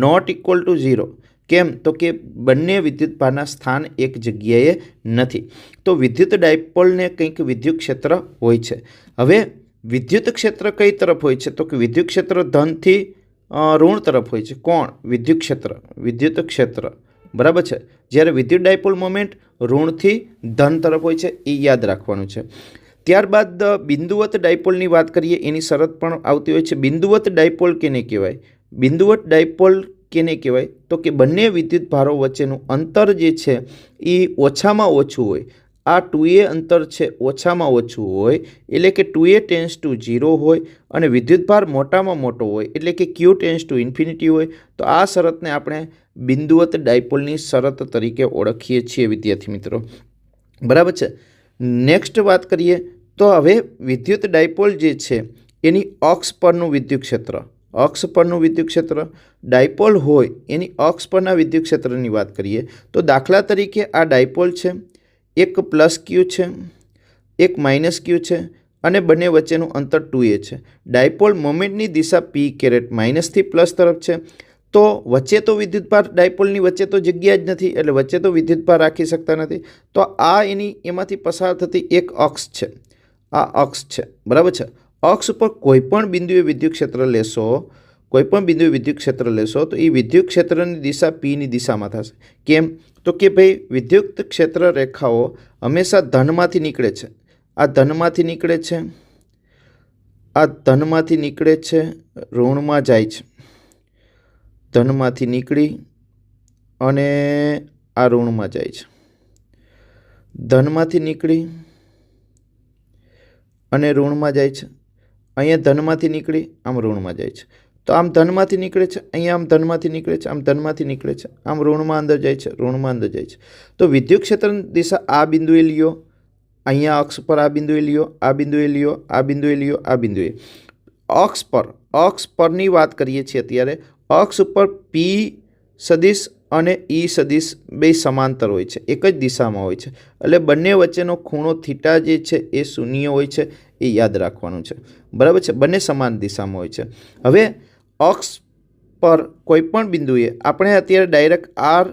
નોટ ઇક્વલ ટુ 0. કેમ? તો કે બંને વિદ્યુત ભારના સ્થાન એક જગ્યાએ નથી. તો વિદ્યુત ડાયપોલને કંઈક વિદ્યુત ક્ષેત્ર હોય છે. હવે વિદ્યુત ક્ષેત્ર કઈ તરફ હોય છે? તો કે વિદ્યુત ક્ષેત્ર ધનથી ઋણ તરફ હોય છે. કોણ? વિદ્યુત ક્ષેત્ર. બરાબર છે. જ્યારે વિદ્યુત ડાયપોલ મોમેન્ટ ઋણથી ધન તરફ હોય છે, એ યાદ રાખવાનું છે. ત્યારબાદ બિંદુવત ડાયપોલની વાત કરીએ. એની શરત પણ આવતી હોય છે. બિંદુવત ડાયપોલ કેને કહેવાય? બિંદુવત ડાયપોલ કેને કહેવાય? તો કે બંને વિદ્યુત ભારો વચ્ચેનું અંતર જે છે એ ઓછામાં ઓછું હોય. આ 2a અંતર છે ઓછામાં ઓછું હોય એટલે કે 2a ટેન્સ ટુ 0 હોય અને વિદ્યુતભાર મોટામાં મોટો હોય એટલે કે q ટેન્સ ટુ ઇન્ફિનિટી હોય તો આ શરતને આપણે બિંદુવત ડાયપોલની શરત તરીકે ઓળખીએ છીએ વિદ્યાર્થી મિત્રો. બરાબર છે. નેક્સ્ટ વાત કરીએ તો હવે વિદ્યુત ડાયપોલ જે છે એની અક્ષ પરનું વિદ્યુત ક્ષેત્ર, અક્ષ પરનું વિદ્યુત ક્ષેત્ર ડાયપોલ હોય એની અક્ષ પરના વિદ્યુત ક્ષેત્રની વાત કરીએ તો દાખલા તરીકે આ ડાયપોલ છે, એક પ્લસ ક્યુ છે, એક માઇનસ ક્યુ છે અને બંને વચ્ચેનું અંતર 2a છે. ડાયપોલ મોમેન્ટની દિશા p કેરેટ માઇનસથી પ્લસ તરફ છે. તો વચ્ચે તો વિદ્યુતભાર ડાયપોલની વચ્ચે તો જગ્યા જ નથી એટલે વચ્ચે તો વિદ્યુતભાર રાખી શકતા નથી. તો આ એમાંથી પસાર થતી એક અક્ષ છે, આ અક્ષ છે. બરાબર છે. અક્ષ ઉપર કોઈપણ બિંદુએ વિદ્યુત ક્ષેત્ર લેશો, કોઈપણ બિંદુએ વિદ્યુત ક્ષેત્ર લેશો તો એ વિદ્યુત ક્ષેત્રની દિશા પીની દિશામાં થશે. કેમ? તો કે ભાઈ વિદ્યુત ક્ષેત્ર રેખાઓ હંમેશા ધનમાંથી નીકળે છે, આ ધનમાંથી નીકળે છે, આ ધનમાંથી નીકળે છે, ઋણમાં જાય છે, ધનમાંથી નીકળી અને આ ઋણમાં જાય છે, ધનમાંથી નીકળી અને ઋણમાં જાય છે, અહીંયા ધનમાંથી નીકળી આમ ઋણમાં જાય છે. તો આમ ધનમાંથી નીકળે છે, અહીંયા આમ ધનમાંથી નીકળે છે, આમ ધનમાંથી નીકળે છે, આમ ઋણમાં અંદર જાય છે, ઋણમાં અંદર જાય છે. તો વિદ્યુત ક્ષેત્રની દિશા આ બિંદુએ લ્યો, અહીંયા અક્ષ પર આ બિંદુએ લ્યો, આ બિંદુએ લ્યો, આ બિંદુએ લ્યો, આ બિંદુએ. અક્ષ પરની વાત કરીએ છીએ અત્યારે. અક્ષ ઉપર પી સદિશ અને ઈ સદિશ બે સમાંતર હોય છે, એક જ દિશામાં હોય છે એટલે બંને વચ્ચેનો ખૂણો થીટા જે છે એ શૂન્ય હોય છે, એ યાદ રાખવાનું છે. બરાબર છે. બંને સમાન દિશામાં હોય છે. હવે અક્ષ પર કોઈપણ બિંદુએ આપણે અત્યારે ડાયરેક્ટ આર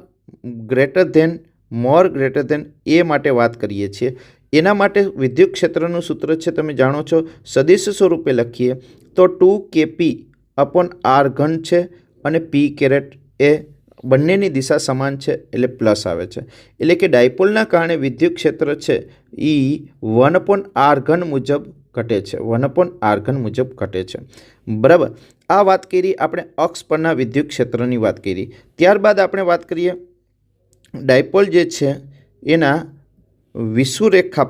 ગ્રેટર ધેન મોર ગ્રેટર ધેન એ માટે વાત કરીએ છીએ. એના માટે વિદ્યુત ક્ષેત્રનું સૂત્ર છે તમે જાણો છો, સદિશ સ્વરૂપે લખીએ તો 2kp અપોન આર ઘન છે અને પી કેરેટ એ બંનેની દિશા સમાન છે એટલે પ્લસ આવે છે. એટલે કે ડાયપોલના કારણે વિદ્યુત ક્ષેત્ર છે એ 1/r ઘન મુજબ ઘટે છે, 1/r ઘન મુજબ ઘટે છે. બરાબર. આ વાત કરી આપણે અક્ષ પરના વિદ્યુત ક્ષેત્રની વાત કરી. ત્યારબાદ આપણે વાત કરીએ ડાયપોલ જે છે એના વિષુવરેખા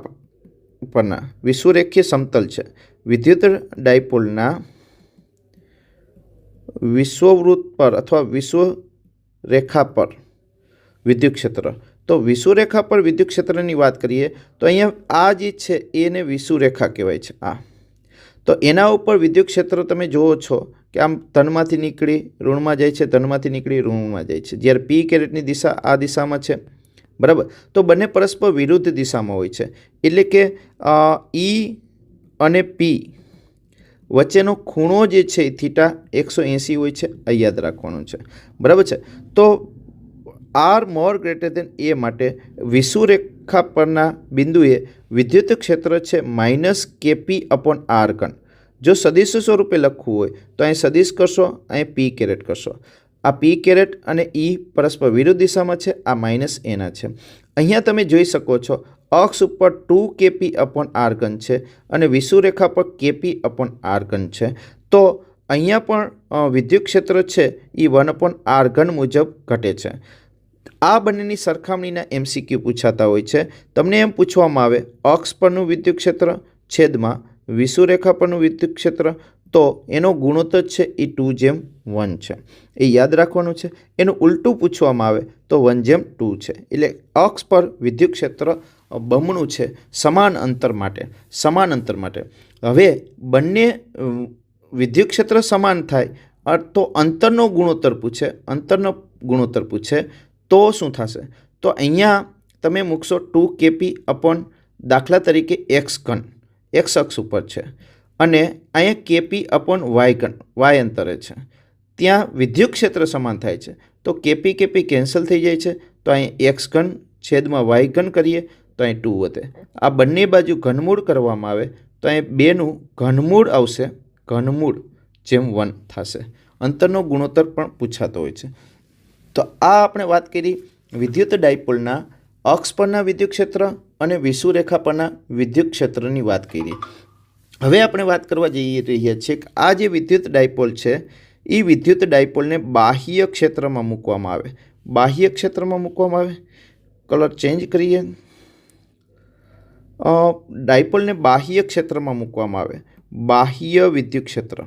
પરના, વિષુવરેખીય સમતલ છે વિદ્યુત ડાયપોલના વિષુવવૃત્ત પર અથવા વિષુવરેખા પર વિદ્યુત ક્ષેત્ર. તો વિષુવરેખા પર વિદ્યુત ક્ષેત્રની વાત કરીએ તો અહીંયા આ જે છે એને વિષુવરેખા કહેવાય છે. આ તો એના ઉપર વિદ્યુત ક્ષેત્ર તમે જુઓ છો કે આમ ધનમાંથી નીકળી ઋણમાં જાય છે, ધનમાંથી નીકળી ઋણમાં જાય છે. જ્યારે પી કેરેટની દિશા આ દિશામાં છે. બરાબર. તો બંને પરસ્પર વિરુદ્ધ દિશામાં હોય છે એટલે કે ઈ અને પી વચ્ચેનો ખૂણો જે છે એ થીટા 180 હોય છે, આ યાદ રાખવાનું છે. બરાબર છે. તો આર મોર ગ્રેટર ધેન એ માટે વિષુવરેખા પરના બિંદુએ વિદ્યુત ક્ષેત્ર છે -kp અપોન આર ઘન. જો સદિશ સ્વરૂપે લખવું હોય તો અહીં સદિશ કરશો, અહીં પી કેરેટ કરશો. આ પી કેરેટ અને ઈ પરસ્પર વિરુદ્ધ દિશામાં છે, આ -a છે. અહીંયા તમે જોઈ શકો છો અક્ષ ઉપર 2kp અપોન આર ઘન છે અને વિષુવરેખા પર kp અપોન આર ઘન છે. તો અહીંયા પણ વિદ્યુત ક્ષેત્ર છે એ 1/r ઘન મુજબ ઘટે છે. આ બંનેની સરખામણીના MCQ પૂછાતા હોય છે. તમને એમ પૂછવામાં આવે અક્ષ પરનું વિદ્યુત ક્ષેત્ર છેદમાં વિષુવરેખા પરનું વિદ્યુત ક્ષેત્ર તો એનો ગુણોત્તર છે એ 2:1 છે, એ યાદ રાખવાનું છે. એનું ઉલટું પૂછવામાં આવે તો 1:2 છે. એટલે અક્ષ પર વિદ્યુત ક્ષેત્ર બમણું છે સમાન અંતર માટે, સમાન અંતર માટે. હવે બંને વિદ્યુત ક્ષેત્ર સમાન થાય તો અંતરનો ગુણોત્તર પૂછે, અંતરનો ગુણોત્તર પૂછે તો શું થશે? તો અહીંયા તમે મૂકશો 2kp અપોન દાખલા તરીકે x ઘન, x અક્ષ ઉપર છે અને અહીંયા kp અપોન y ઘન, y અંતરે છે. ત્યાં વિદ્યુત ક્ષેત્ર સમાન થાય છે તો kp કેન્સલ થઈ જાય છે. તો અહીં x ઘન છેદમાં y ઘન કરીએ તો અહીં 2 વધે. આ બંને બાજુ ઘનમૂળ કરવામાં આવે તો અહીં 2નું ઘનમૂળ આવશે, ઘનમૂળ જેમ 1 થશે. અંતરનો ગુણોત્તર પણ પૂછાતો હોય છે. તો આ આપણે વાત કરી વિદ્યુત ડાયપોલના અક્ષ પરના વિદ્યુત ક્ષેત્ર અને વિષુવરેખા પરના વિદ્યુત ક્ષેત્રની વાત કરી. હવે આપણે વાત કરવા જઈ રહ્યા છીએ કે આ જે વિદ્યુત ડાયપોલ છે એ વિદ્યુત ડાયપોલને બાહ્ય ક્ષેત્રમાં મૂકવામાં આવે, બાહ્ય ક્ષેત્રમાં મૂકવામાં આવે. કલર ચેન્જ કરીએ ડાયપોલને બાહ્ય ક્ષેત્રમાં મૂકવામાં આવે. બાહ્ય વિદ્યુત ક્ષેત્ર.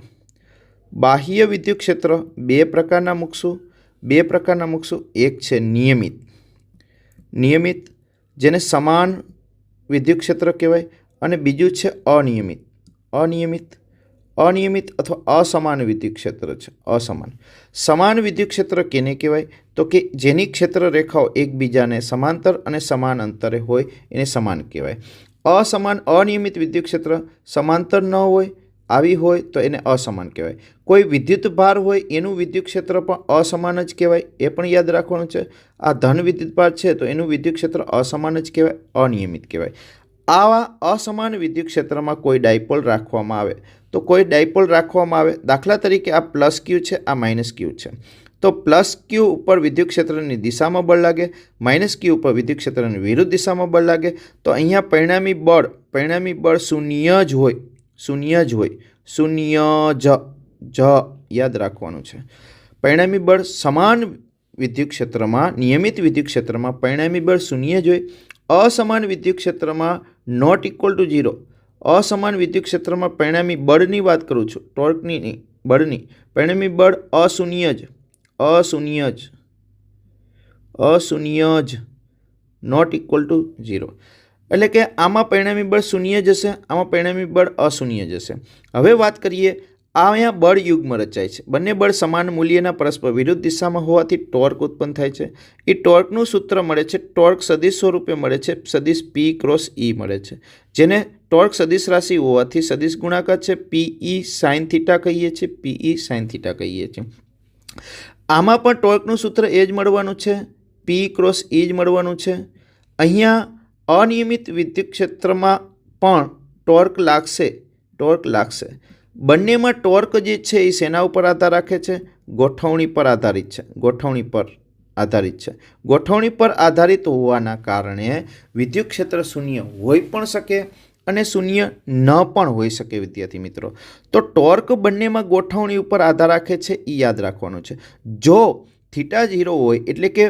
બાહ્ય વિદ્યુત ક્ષેત્ર બે પ્રકારના મૂકશું. એક છે નિયમિત જેને સમાન વિદ્યુત ક્ષેત્ર કહેવાય, અને બીજું છે અનિયમિત અથવા અસમાન વિદ્યુત ક્ષેત્ર છે. સમાન વિદ્યુત ક્ષેત્ર કેને કહેવાય? તો કે જેની ક્ષેત્ર રેખાઓ એકબીજાને સમાંતર અને સમાન અંતરે હોય એને સમાન કહેવાય. અનિયમિત વિદ્યુત ક્ષેત્ર સમાંતર ન હોય, આવી હોય તો એને અસમાન કહેવાય. કોઈ વિદ્યુત ભાર હોય એનું વિદ્યુત ક્ષેત્ર પણ અસમાન જ કહેવાય, એ પણ યાદ રાખવાનું છે. આ ધન વિદ્યુત ભાર છે તો એનું વિદ્યુત ક્ષેત્ર અસમાન જ કહેવાય, અનિયમિત કહેવાય. આવા અસમાન વિદ્યુત ક્ષેત્રમાં કોઈ ડાયપોલ રાખવામાં આવે દાખલા તરીકે આ પ્લસ ક્યુ છે, આ માઇનસ ક્યુ છે. તો પ્લસ ક્યુ ઉપર વિદ્યુત ક્ષેત્રની દિશામાં બળ લાગે, માઇનસ ક્યુ ઉપર વિદ્યુત ક્ષેત્રની વિરુદ્ધ દિશામાં બળ લાગે. તો અહીંયા પરિણામી બળ શૂન્ય જ હોય. યાદ રાખવાનું છે. પરિણામી બળ સમાન વિદ્યુત ક્ષેત્રમાં, નિયમિત વિદ્યુત ક્ષેત્રમાં પરિણામી બળ શૂન્ય જ હોય. અસમાન વિદ્યુત ક્ષેત્રમાં નોટ ઇક્વલ ટુ 0. અસમાન વિદ્યુત ક્ષેત્રમાં પરિણામી બળની વાત કરું છું, ટોર્કની નહીં, બળની. પરિણામી બળ અશૂન્ય જ નોટ ઇક્વલ ટુ 0. એટલે કે આમાં પરિણામી બળ શૂન્ય જ હશે, આમાં પરિણામી બળ અશૂન્ય જ હશે. હવે વાત કરીએ, અહીંયા બળ યુગ્મ રચાય છે. બંને બળ સમાન મૂલ્યના પરસ્પર વિરુદ્ધ દિશામાં હોવાથી ટોર્ક ઉત્પન્ન થાય છે. એ ટોર્કનું સૂત્ર મળે છે, ટોર્ક સદિશ સ્વરૂપે મળે છે, સદિશ P ક્રોસ E મળે છે, જેને ટોર્ક સદિશ રાશિ હોવાથી સદિશ ગુણાકાર છે, PE sin થીટા કહીએ છીએ. આમાં પણ ટોર્કનું સૂત્ર એ જ મળવાનું છે, P ક્રોસ E જ મળવાનું છે. અહીંયા અનિયમિત વિદ્યુત ક્ષેત્રમાં પણ ટોર્ક લાગશે. બંનેમાં ટોર્ક જે છે એ શેના ઉપર આધાર રાખે છે? ગોઠવણી પર આધારિત છે. ગોઠવણી પર આધારિત હોવાના કારણે વિદ્યુત ક્ષેત્ર શૂન્ય હોઈ પણ શકે અને શૂન્ય ન પણ હોઈ શકે. વિદ્યાર્થી મિત્રો, તો ટોર્ક બંનેમાં ગોઠવણી ઉપર આધાર રાખે છે, એ યાદ રાખવાનું છે. જો થીટા 0 હોય એટલે કે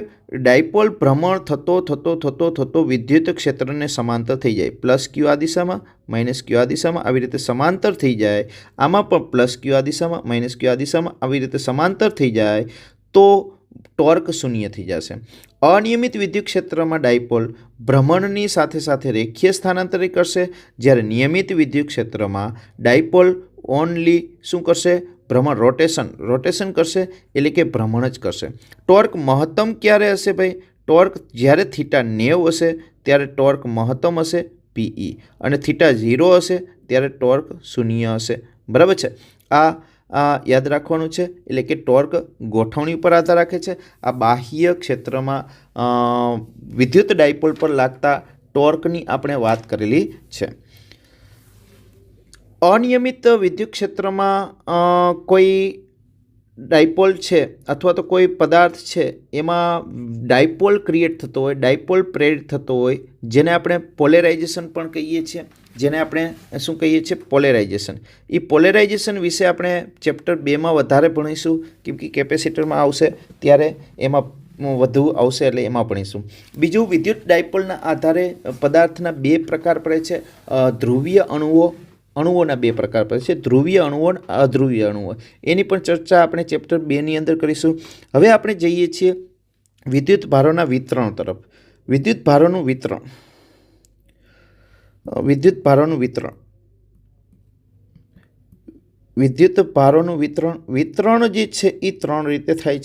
ડાયપોલ ભ્રમણ થતો વિદ્યુત ક્ષેત્રને સમાંતર થઈ જાય. પ્લસ ક્યુ આ દિશામાં, માઇનસ ક્યુ આ દિશામાં, આવી રીતે સમાંતર થઈ જાય. આમાં પણ પ્લસ ક્યુ આ દિશામાં, માઇનસ ક્યુ આ દિશામાં, આવી રીતે સમાંતર થઈ જાય તો ટોર્ક શૂન્ય થઈ જશે. અનિયમિત વિદ્યુત ક્ષેત્રમાં ડાયપોલ ભ્રમણની સાથે રેખીય સ્થાનાંતરિત કરશે, જ્યારે નિયમિત વિદ્યુત ક્ષેત્રમાં ડાયપોલ ઓનલી શું કરશે? ભ્રમણ, રોટેશન કરશે, એટલે કે ભ્રમણ જ કરશે. ટોર્ક મહત્તમ ક્યારે હશે ભાઈ? ટોર્ક જ્યારે થીટા 90 હશે ત્યારે ટોર્ક મહત્તમ હશે, PE, અને થીટા 0 હશે ત્યારે ટોર્ક શૂન્ય હશે. બરાબર છે? આ યાદ રાખવાનું છે. એટલે કે ટોર્ક ગોઠવણી ઉપર આધાર રાખે છે. આ બાહ્ય ક્ષેત્રમાં વિદ્યુત ડાયપોલ પર લાગતા ટોર્કની આપણે વાત કરેલી છે. અનિયમિત વિદ્યુત ક્ષેત્રમાં કોઈ ડાયપોલ છે અથવા તો કોઈ પદાર્થ છે એમાં ડાયપોલ ક્રિએટ થતો હોય, ડાયપોલ પ્રેરિત થતો હોય, જેને આપણે પોલેરાઇઝેશન પણ કહીએ છીએ. પોલેરાઇઝેશન. એ પોલેરાઇઝેશન વિશે આપણે ચેપ્ટર 2માં વધારે ભણીશું, કેમ કે કેપેસિટરમાં આવશે ત્યારે એમાં વધુ આવશે, એટલે એમાં ભણીશું. બીજું, વિદ્યુત ડાયપોલના આધારે પદાર્થના 2 પ્રકાર પડે છે. ધ્રુવીય અણુઓના 2 પ્રકાર પડે છે, ધ્રુવીય અણુઓ અને અધ્રુવીય અણુઓ. એની પણ ચર્ચા આપણે ચેપ્ટર 2ની અંદર કરીશું. હવે આપણે જઈએ છીએ વિદ્યુત ભારોના વિતરણ તરફ. વિદ્યુત ભારોનું વિતરણ જે છે એ 3 રીતે થાય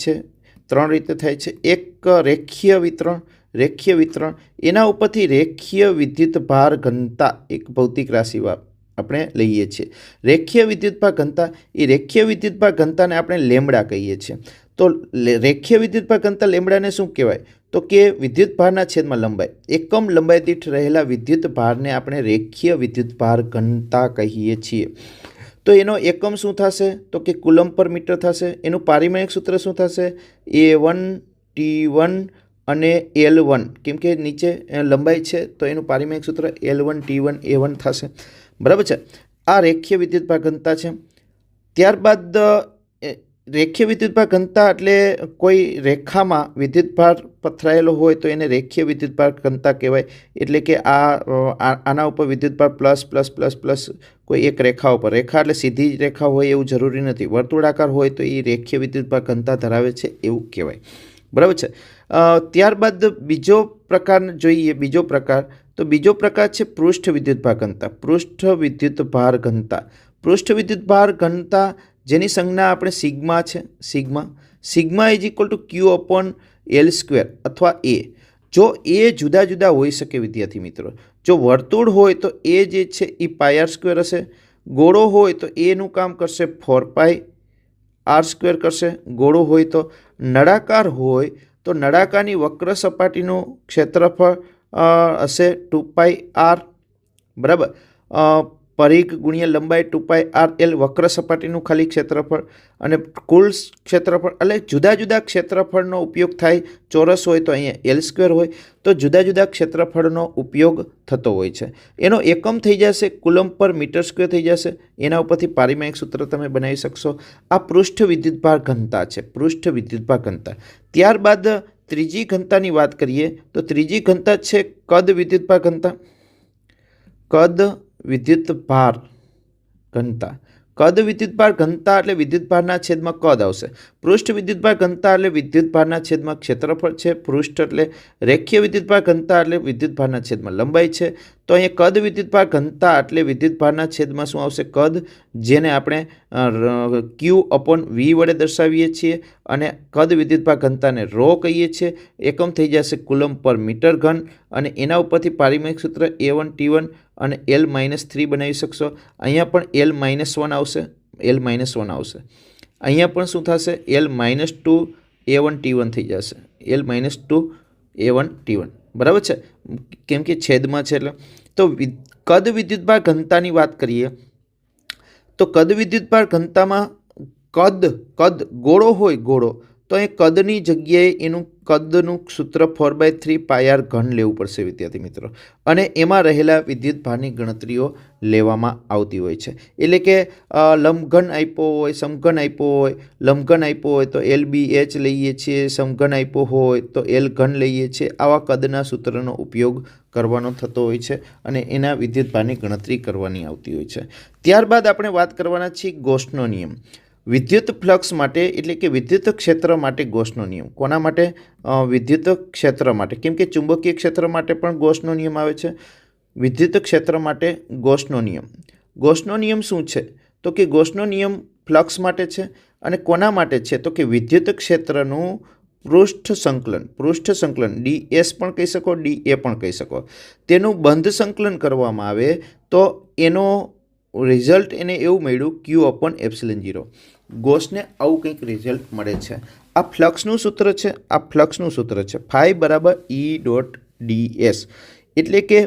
છે. એક રેખીય વિતરણ. એના ઉપરથી રેખીય વિદ્યુત ભાર ઘનતા એક ભૌતિક રાશિ આપણે લઈએ છીએ. રેખીય વિદ્યુત ભાર ઘનતાને આપણે લેમ્બડા કહીએ છીએ. તો રેખીય વિદ્યુત ભાર ઘનતા લેમ્બડાને શું કહેવાય? તો કે વિદ્યુત ભારના છેદમાં લંબાઈ, એકમ લંબાઈ દીઠ રહેલા વિદ્યુત ભારને આપણે રેખીય વિદ્યુત ભાર ઘનતા કહીએ છીએ. તો એનો એકમ શું થશે? તો કે કુલમ પર મીટર થશે. એનું પારિમાણિક સૂત્ર શું થશે? A1 T1 અને L1, કેમ કે નીચે લંબાઈ છે તો એનું પારિમાણિક સૂત્ર L1 T1 A1 થશે. બરાબર છે? આ રેખીય વિદ્યુત ભાર ઘનતા છે. ત્યારબાદ રેખીય વિદ્યુતભાર ઘનતા એટલે કોઈ રેખામાં વિદ્યુતભાર પથરાયેલો હોય તો એને રેખીય વિદ્યુતભાર ઘનતા કહેવાય. એટલે કે આના ઉપર વિદ્યુતભાર પ્લસ પ્લસ પ્લસ પ્લસ કોઈ એક રેખા ઉપર, રેખા એટલે સીધી જ રેખા હોય એવું જરૂરી નથી, વર્તુળાકાર હોય તો એ રેખીય વિદ્યુતભાર ઘનતા ધરાવે છે એવું કહેવાય. બરાબર છે. ત્યારબાદ બીજો પ્રકાર જોઈએ. બીજો પ્રકાર છે પૃષ્ઠ વિદ્યુતભાર ઘનતા. પૃષ્ઠ વિદ્યુતભાર ઘનતા. પૃષ્ઠ વિદ્યુતભાર ઘનતા જેની સંજ્ઞા આપણે સિગ્મા છે. Sigma is equal to Q upon L square અથવા એ. જો એ જુદા જુદા હોઈ શકે વિદ્યાર્થી મિત્રો. જો વર્તુળ હોય તો એ જે છે એ પાઈ આર સ્ક્વેર હશે. ગોળો હોય તો એનું કામ કરશે 4 પાઈ આર સ્ક્વેર કરશે ગોળો હોય તો. નળાકાર હોય તો નળાકારની વક્ર સપાટીનું ક્ષેત્રફળ હશે 2 પાઈ આર. બરાબર. પરિઘ ગુણ્યા લંબાઈ 2 પાઈ આર એલ વક્ર સપાટીનું ખાલી ક્ષેત્રફળ અને કુલ ક્ષેત્રફળ. એટલે જુદા જુદા ક્ષેત્રફળનો ઉપયોગ થાય. ચોરસ હોય તો અહીંયા એલ સ્ક્વેર હોય તો જુદા જુદા ક્ષેત્રફળનો ઉપયોગ થતો હોય છે. એનો એકમ થઈ જશે કુલમ પર મીટર સ્ક્વેર થઈ જશે. એના ઉપરથી પારિમાણિક સૂત્ર તમે બનાવી શકશો. આ પૃષ્ઠ વિદ્યુતભાર ઘનતા છે. પૃષ્ઠ વિદ્યુતભાર ઘનતા. ત્યારબાદ ત્રીજી ઘનતાની વાત કરીએ તો ત્રીજી ઘનતા છે કદ વિદ્યુતભાર ઘનતા. કદ વિદ્યુતભાર ઘનતા. કદ વિદ્યુતભાર ઘનતા એટલે વિદ્યુતભારના છેદમાં કદ આવશે. પૃષ્ઠ વિદ્યુતભાર ઘનતા એટલે વિદ્યુતભારના છેદમાં ક્ષેત્રફળ છે. પૃષ્ઠ એટલે રેખીય વિદ્યુતભાર ઘનતા એટલે વિદ્યુતભારના છેદમાં લંબાઈ છે. તો અહીંયા કદ વિદ્યુતભાર ઘનતા એટલે વિદ્યુતભારના છેદમાં શું આવશે? કદ, જેને આપણે ક્યુ અપોન વી વડે દર્શાવીએ છીએ અને કદ વિદ્યુતભાર ઘનતાને રો કહીએ છીએ. એકમ થઈ જશે કુલમ પર મીટર ઘન અને એના ઉપરથી પારિમાણિક સૂત્ર A1 T1 અને L-3 બનાવી શકશો. અહીંયા પણ L-1 આવશે. L-1 આવશે. અહીંયા પણ શું થશે? L-2 A1 T1 થઈ જશે. L-2 A1 T1. બરાબર છે, કેમ કે છેદમાં છે એટલે. તો કદ વિદ્યુતભાર ઘનતાની વાત કરીએ તો કદ વિદ્યુતભાર ઘનતામાં કદ ગોળો હોય, ગોળો તો એ કદની જગ્યાએ એનું કદનું સૂત્ર 4/3 પાઈ આર ઘન લેવું પડશે વિદ્યાર્થી મિત્રો. અને એમાં રહેલા વિદ્યુતભારની ગણતરીઓ લેવામાં આવતી હોય છે. એટલે કે લંબઘન આપ્યો હોય, સમઘન આપ્યો હોય. લંબઘન આપ્યો હોય તો LBH લઈએ છીએ, સમઘન આપ્યો હોય તો L ઘન લઈએ છીએ. આવા કદના સૂત્રનો ઉપયોગ કરવાનો થતો હોય છે અને એના વિદ્યુતભારની ગણતરી કરવાની આવતી હોય છે. ત્યારબાદ આપણે વાત કરવાના છીએ ગોસનો નિયમ. વિદ્યુત ફ્લક્સ માટે એટલે કે વિદ્યુત ક્ષેત્ર માટે ગોસનો નિયમ. કોના માટે? વિદ્યુત ક્ષેત્ર માટે. કેમ કે ચુંબકીય ક્ષેત્ર માટે પણ ગોસનો નિયમ આવે છે. વિદ્યુત ક્ષેત્ર માટે ગોસનો નિયમ. ગોસનો નિયમ શું છે? તો કે ગોસનો નિયમ ફ્લક્સ માટે છે અને કોના માટે છે? તો કે વિદ્યુત ક્ષેત્રનું પૃષ્ઠ સંકલન DS પણ કહી શકો, DA પણ કહી શકો. તેનું બંધ સંકલન કરવામાં આવે તો એનો રિઝલ્ટ એને એવું મળ્યું Q અપોન એપ્સિલન 0. ગોસને આવું કંઈક રિઝલ્ટ મળે છે. આ ફ્લક્સનું સૂત્ર છે. આ ફ્લક્સનું સૂત્ર છે ફાઈ બરાબર E.ds. એટલે કે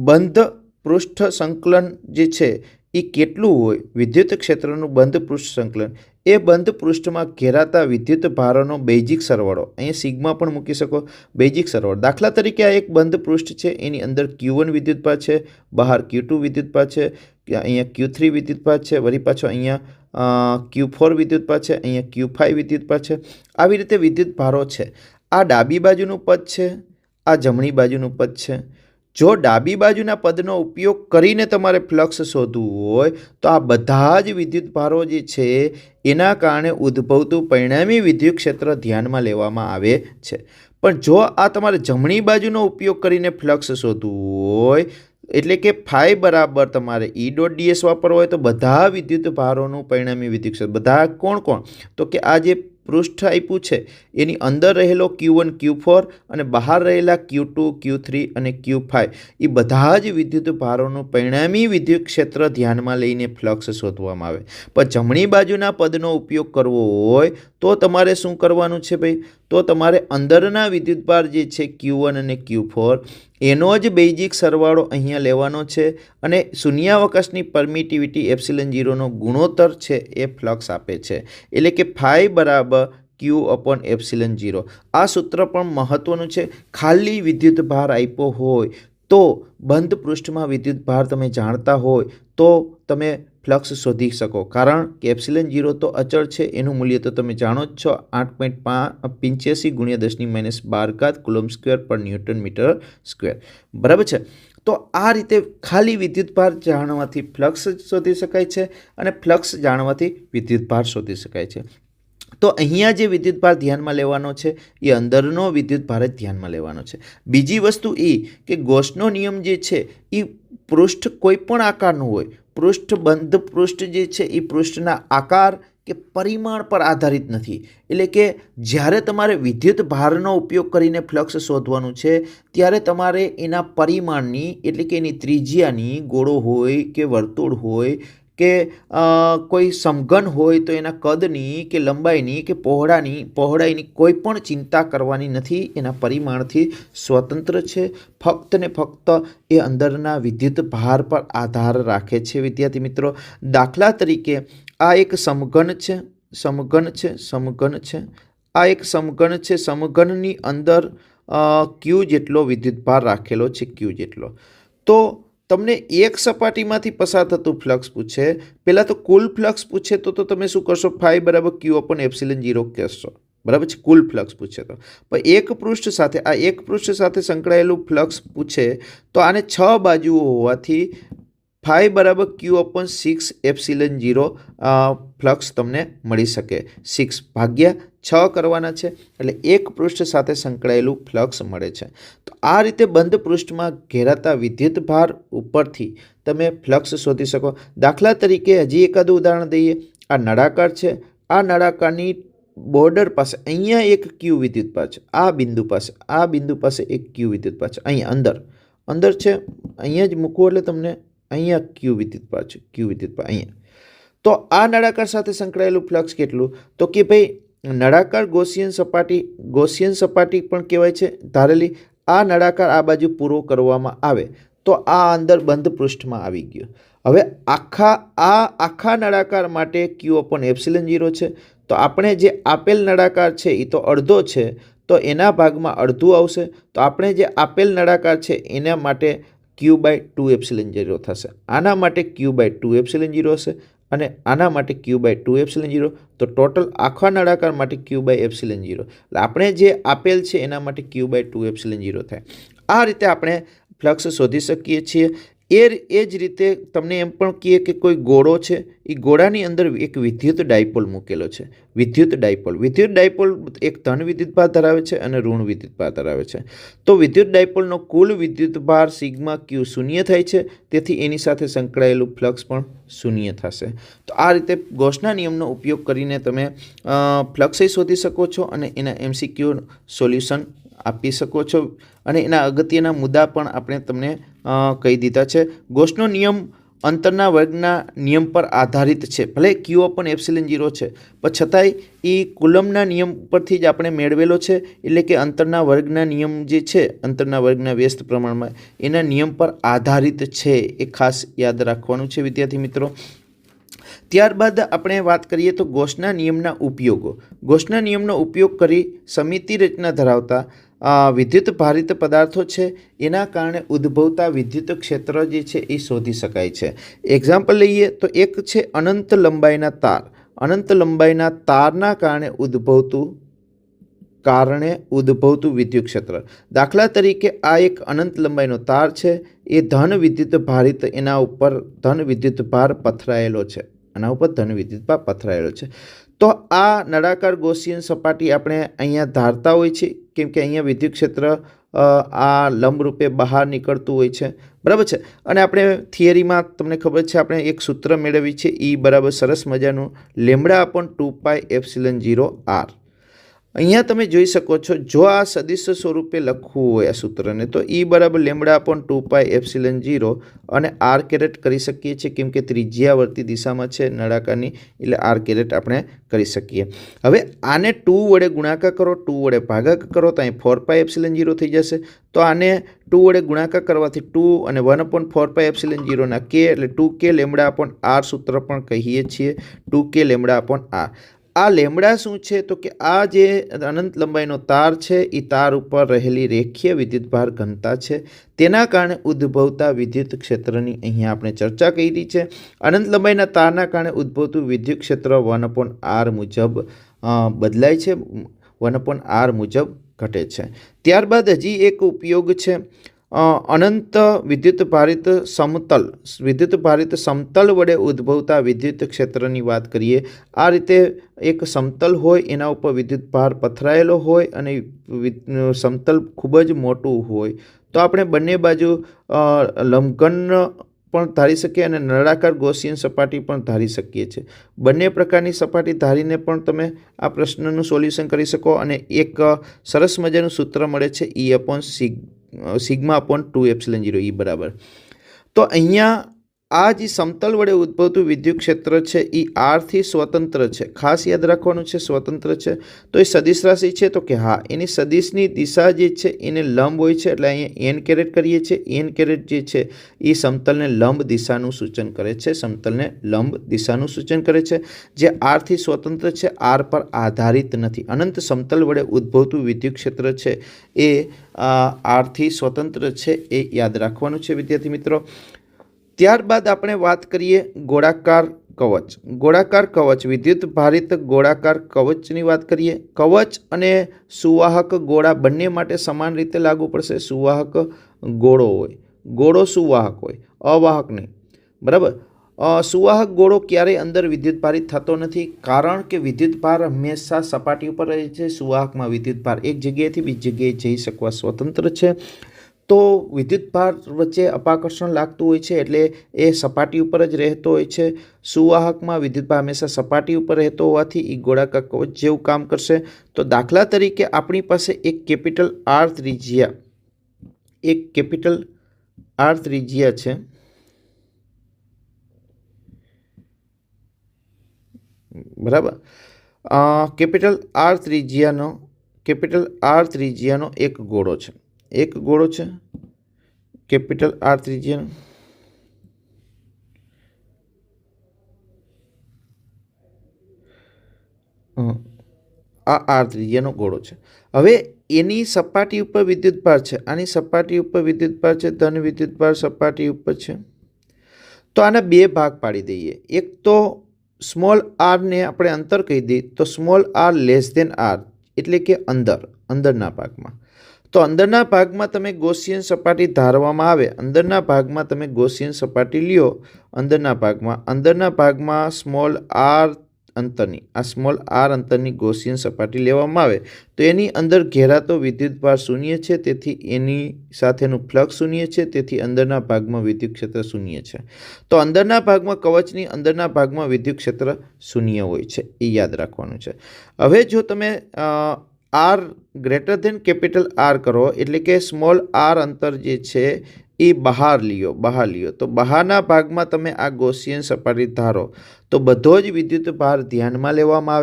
બંધ પૃષ્ઠ સંકલન જે છે એ કેટલું હોય? વિદ્યુત ક્ષેત્રનું બંધ પૃષ્ઠ સંકલન એ બંધ પૃષ્ઠમાં ઘેરાતા વિદ્યુત ભારોનો બેઝિક સરવાળો. અહીંયા સિગ્મા પણ મૂકી શકો. બેઝિક સરવાળો. દાખલા તરીકે આ એક બંધ પૃષ્ઠ છે, એની અંદર Q1 વિદ્યુતભાર છે, બહાર Q2 વિદ્યુતભાર છે, અહીંયા Q3 વિદ્યુતભાર છે, વળી પાછો અહીંયા Q4 વિદ્યુતભાર છે, અહીંયા Q5 વિદ્યુતભાર છે. આવી રીતે વિદ્યુતભારો છે. આ ડાબી બાજુનું પદ છે, આ જમણી બાજુનું પદ છે. જો ડાબી બાજુના પદનો ઉપયોગ કરીને તમારે ફ્લક્સ શોધવું હોય તો આ બધા જ વિદ્યુતભારો જે છે એના કારણે ઉદ્ભવતું પરિણામી વિદ્યુત ક્ષેત્ર ધ્યાનમાં લેવામાં આવે છે. પણ જો આ તમારે જમણી બાજુનો ઉપયોગ કરીને ફ્લક્સ શોધવું હોય એટલે કે ફાઈ બરાબર તમારે E.ds વાપરવો હોય તો બધા વિદ્યુતભારોનું પરિણામી વિદ્યુત ક્ષેત્ર બધા કોણ? તો કે આ જે પૃષ્ઠ આપ્યું છે એની અંદર રહેલો Q1 Q4 અને બહાર રહેલા Q2 Q3 અને Q5 એ બધા જ વિદ્યુતભારોનું પરિણામી વિદ્યુત ક્ષેત્ર ધ્યાનમાં લઈને ફ્લક્સ શોધવામાં આવે. પણ જમણી બાજુના પદનો ઉપયોગ કરવો હોય તો તમારે શું કરવાનું છે ભાઈ? તો તમારે અંદરના વિદ્યુતભાર જે છે Q1 અને Q4 એનો જ બેઝિક સરવાળો અહીંયા લેવાનો છે અને શૂન્યાવકાશની પરમિટિવિટી એપ્સિલન 0નો ગુણોત્તર છે એ ફ્લક્સ આપે છે. એટલે કે ફાઈ બરાબર Q અપોન એપ્સિલન 0. આ સૂત્ર પણ મહત્વનું છે. ખાલી વિદ્યુતભાર આપ્યો હોય તો બંધ પૃષ્ઠમાં વિદ્યુતભાર તમે જાણતા હોય તો તમે ફ્લક્સ શોધી શકો, કારણ કે એપ્સિલન 0 તો અચળ છે, એનું મૂલ્ય તો તમે જાણો જ છો, 8.85 × 10⁻12 કુલમ સ્ક્વેર પર ન્યૂટન મીટર સ્ક્વેર, બરાબર છે। તો આ રીતે ખાલી વિદ્યુતભાર જાણવાથી ફ્લક્સ શોધી શકાય છે અને ફ્લક્સ જાણવાથી વિદ્યુતભાર શોધી શકાય છે। તો અહીંયા જે વિદ્યુતભાર ધ્યાનમાં લેવાનો છે એ અંદરનો વિદ્યુતભાર જ ધ્યાનમાં લેવાનો છે। બીજી વસ્તુ એ કે ગોસનો નિયમ જે છે એ પૃષ્ઠ કોઈ પણ આકારનું હોય, પૃષ્ઠ બંધ પૃષ્ઠ જે છે એ પૃષ્ઠના આકાર કે પરિમાણ પર આધારિત નથી। એટલે કે જ્યારે તમારે વિદ્યુત ભારનો ઉપયોગ કરીને ફ્લક્સ શોધવાનું છે ત્યારે તમારે એના પરિમાણની, એટલે કે એની ત્રિજ્યાની, ગોળો હોય કે વર્તુળ હોય કે કોઈ સમઘન હોય તો એના કદની કે લંબાઈની કે પહોળાઈની કોઈ પણ ચિંતા કરવાની નથી, એના પરિમાણથી સ્વતંત્ર છે, ફક્ત ને ફક્ત એ અંદરના વિદ્યુત ભાર પર આધાર રાખે છે। વિદ્યાર્થી મિત્રો, દાખલા તરીકે આ એક સમઘન છે, આ એક સમઘન છે, સમઘનની અંદર ક્યુ જેટલો વિદ્યુતભાર રાખેલો છે, ક્યુ જેટલો। તો તમને એક સપાટીમાંથી પસાર થતું ફ્લક્સ પૂછે, પહેલાં તો કુલ ફ્લક્સ પૂછે તો તમે શું કરશો, ફાઈ બરાબર Q/ε0 કહેશો, બરાબર છે, કુલ ફ્લક્સ પૂછે તો। પણ એક પૃષ્ઠ સાથે, આ એક પૃષ્ઠ સાથે સંકળાયેલું ફ્લક્સ પૂછે તો આને 6 બાજુઓ હોવાથી ફાઈ બરાબર Q/6ε0 ફ્લક્સ તમને મળી શકે। 6/6 કરવાના છે એટલે એક પૃષ્ઠ સાથે સંકળાયેલું ફ્લક્સ મળે છે। તો આ રીતે બંધ પૃષ્ઠમાં ઘેરાતા વિદ્યુત ભાર ઉપરથી તમે ફ્લક્સ શોધી શકો। દાખલા તરીકે હજી એકાદું ઉદાહરણ દઈએ, આ નળાકાર છે, આ નળાકારની બોર્ડર પાસે અહીંયા એક ક્યુ વિદ્યુતભાર છે, આ બિંદુ પાસે એક ક્યુ વિદ્યુતભાર છે, અહીંયા અંદર છે, અહીંયા જ મૂકવું એટલે તમને અહીંયા ક્યુ વિદ્યુતભાર છે, ક્યુ વિદ્યુતભાર અહીંયા। તો આ નળાકાર સાથે સંકળાયેલું ફ્લક્સ કેટલું, તો કે ભાઈ નળાકાર ગૌસિયન સપાટી પણ કહેવાય છે ધારેલી। આ નળાકાર આ બાજુ પૂરો કરવામાં આવે તો આ અંદર બંધ પૃષ્ઠમાં આવી ગયો। હવે આખા નળાકાર માટે Q/ε0 છે, તો આપણે જે આપેલ નળાકાર છે એ તો અડધો છે, તો એના ભાગમાં અડધું આવશે, તો આપણે જે આપેલ નળાકાર છે એના માટે Q/2ε0 થશે, આના માટે Q/2ε0 હશે અને આના માટે Q/2ε0, તો ટોટલ આખા નળાકાર માટે Q/ε0, એટલે આપણે જે આપેલ છે એના માટે Q/2ε0 થાય। આ રીતે આપણે ફ્લક્સ શોધી શકીએ છીએ। એ જ રીતે તમને એમ પણ કહીએ કે કોઈ ગોળો છે, એ ગોળાની અંદર એક વિદ્યુત ડાયપોલ મૂકેલો છે, વિદ્યુત ડાયપોલ એક ધન વિદ્યુતભાર ધરાવે છે અને ઋણ વિદ્યુતભાર ધરાવે છે। તો વિદ્યુત ડાયપોલનો કુલ વિદ્યુતભાર σQ શૂન્ય થાય છે, તેથી એની સાથે સંકળાયેલું ફ્લક્સ પણ શૂન્ય થશે। તો આ રીતે ગૌસના નિયમનો ઉપયોગ કરીને તમે ફ્લક્સ શોધી શકો છો અને એના MCQ સોલ્યુશન આપી શકો છો, અને એના અગત્યના મુદ્દા પણ આપણે તમને કહી દીધા છે। ગૌસનો નિયમ અંતરના વર્ગના નિયમ પર આધારિત છે, ભલે Q/ε0 છે પણ છતાંય એ કુલમના નિયમ પરથી જ આપણે મેળવેલો છે, એટલે કે અંતરના વર્ગના નિયમ જે છે, અંતરના વર્ગના વ્યસ્ત પ્રમાણમાં એના નિયમ પર આધારિત છે, એ ખાસ યાદ રાખવાનું છે વિદ્યાર્થી મિત્રો। ત્યારબાદ આપણે વાત કરીએ તો ગૌસના નિયમના ઉપયોગો। ગૌસના નિયમનો ઉપયોગ કરી સમિતિ રચના ધરાવતા વિદ્યુત ભારિત પદાર્થો છે એના કારણે ઉદ્ભવતા વિદ્યુત ક્ષેત્ર જે છે એ શોધી શકાય છે। એક્ઝામ્પલ લઈએ તો એક છે અનંત લંબાઈના તાર, અનંત લંબાઈના તારના કારણે ઉદ્ભવતું વિદ્યુત ક્ષેત્ર। દાખલા તરીકે આ એક અનંત લંબાઈનો તાર છે, એ ધન વિદ્યુત ભારિત, એના ઉપર ધન વિદ્યુત ભાર પથરાયેલો છે, તો આ નળાકાર ગૌસિયન સપાટી આપણે અહીંયા ધારતા હોય છે, કેમ કે અહીંયા વિદ્યુત ક્ષેત્ર આ લંબરૂપે બહાર નીકળતું હોય છે, બરાબર છે। અને આપણે થિયરીમાં તમને ખબર છે, આપણે એક સૂત્ર મેળવી છે, E બરાબર સરસ મજાનું λ/2πε0r। અહીંયા તમે જોઈ શકો છો, જો આ સદિશ સ્વરૂપે લખવું હોય આ સૂત્રને, તો E બરાબર λ/2πε0 અને r કેરેટ કરી શકીએ છીએ, કેમ કે ત્રિજ્યાવર્તી દિશામાં છે નળાકારની, એટલે r કેરેટ આપણે કરી શકીએ। હવે આને 2 વડે ગુણાકાર કરો, 2 વડે ભાગાકાર કરો તો અહીં 4πε0 થઈ જશે। તો આને 2 વડે ગુણાકાર કરવાથી 2 અને 1/4πε0 ના k, એટલે 2k λ/r સૂત્ર પણ કહીએ છીએ, 2k λ/r। આ લેમડા શું છે? તો કે આ જે અનંત લંબાઈનો તાર છે એ તાર ઉપર રહેલી રેખીય વિદ્યુતભાર ઘનતા છે, તેના કારણે ઉદ્ભવતા વિદ્યુત ક્ષેત્રની અહીંયા આપણે ચર્ચા કરી છે. અનંત લંબાઈના તારના કારણે ઉદ્ભવતું વિદ્યુત ક્ષેત્ર 1/r મુજબ બદલાય છે, 1/r મુજબ ઘટે છે. ત્યારબાદ હજી એક ઉપયોગ છે અનંત વિદ્યુત ભારિત સમતલ વડે ઉદ્ભવતા વિદ્યુત ક્ષેત્રની વાત કરીએ. આ રીતે એક સમતલ હોય, એના ઉપર વિદ્યુત ભાર પથરાયેલો હોય અને સમતલ ખૂબ જ મોટું હોય, તો આપણે બંને બાજુ લંબઘન પણ ધારી શકીએ અને નળાકાર ગૌસિયન સપાટી પણ ધારી શકીએ છીએ. બંને પ્રકારની સપાટી ધારીને પણ તમે આ પ્રશ્નનું સોલ્યુશન કરી શકો અને એક સરસ મજાનું સૂત્ર મળે છે E/σ/2ε0 બરાબર. તો અહીંયા આ જે સમતલ વડે ઉદ્ભવતું વિદ્યુત ક્ષેત્ર છે એ આરથી સ્વતંત્ર છે. ખાસ યાદ રાખવાનું છે, સ્વતંત્ર છે. તો એ સદિશ રાશિ છે? તો કે હા, એની સદિશની દિશા જે છે એને લંબ હોય છે, એટલે અહીંયા n કેરેટ કરીએ છીએ. n કેરેટ જે છે એ સમતલને લંબ દિશાનું સૂચન કરે છે, સમતલને લંબ દિશાનું સૂચન કરે છે, જે આરથી સ્વતંત્ર છે, આર પર આધારિત નથી. અનંત સમતલ વડે ઉદ્ભવતું વિદ્યુત ક્ષેત્ર છે એ આરથી સ્વતંત્ર છે, એ યાદ રાખવાનું છે વિદ્યાર્થી મિત્રો. ત્યારબાદ આપણે વાત કરીએ ગોળાકાર કવચ. ગોળાકાર કવચ, વિદ્યુત ભારિત ગોળાકાર કવચની વાત કરીએ. કવચ અને સુવાહક ગોળા બંને માટે સમાન રીતે લાગુ પડશે. સુવાહક ગોળો હોય, ગોળો સુવાહક હોય, અવાહક નહીં, બરાબર. સુવાહક ગોળો ક્યારેય અંદર વિદ્યુત ભારિત થતો નથી, કારણ કે વિદ્યુત ભાર હંમેશા સપાટી ઉપર રહે છે. સુવાહકમાં વિદ્યુત ભાર એક જગ્યાએથી બીજી જગ્યાએ જઈ શકવા સ્વતંત્ર છે. તો વિદ્યુત ભાર વચ્ચે અપાકર્ષણ લાગતું હોય છે, એટલે એ સપાટી ઉપર જ રહેતો હોય છે. સુવાહકમાં વિદ્યુત ભાર હંમેશા સપાટી ઉપર રહેતો હોવાથી એ ગોળાકાર કવચ જેવું કામ કરશે. તો દાખલા તરીકે આપણી પાસે એક કેપિટલ આર ત્રિજ્યા છે, બરાબર. કેપિટલ આર ત્રિજ્યાનો એક ગોળો છે, કેપિટલ આર ત્રિજ્યાનો. આ આર ત્રિજ્યાનો ગોળો છે. હવે એની સપાટી ઉપર વિદ્યુતભાર છે, આની સપાટી ઉપર વિદ્યુતભાર છે, ધન વિદ્યુતભાર સપાટી ઉપર છે. તો આના બે ભાગ પાડી દઈએ. એક તો સ્મોલ આર ને આપણે અંતર કહી દઈએ, તો small R less than R, એટલે કે અંદરના ભાગમાં. તો અંદરના ભાગમાં તમે ગૌસિયન સપાટી ધારવામાં આવે, અંદરના ભાગમાં તમે ગૌસિયન સપાટી લ્યો, અંદરના ભાગમાં સ્મોલ આર અંતરની ગૌસિયન સપાટી લેવામાં આવે, તો એની અંદર ઘેરાતો વિદ્યુતભાર શૂન્ય છે, તેથી એની સાથેનું ફ્લક્સ શૂન્ય છે, તેથી અંદરના ભાગમાં વિદ્યુત ક્ષેત્ર શૂન્ય છે. તો અંદરના ભાગમાં, કવચની અંદરના ભાગમાં વિદ્યુત ક્ષેત્ર શૂન્ય હોય છે, એ યાદ રાખવાનું છે. હવે જો તમે R greater than capital R કરો, એટલે કે સ્મોલ આર અંતર જે છે એ બહાર લ્યો, તો બહારના ભાગમાં તમે આ ગૌસિયન સપાટી ધારો, તો બધો જ વિદ્યુત ભાર ધ્યાનમાં લેવામાં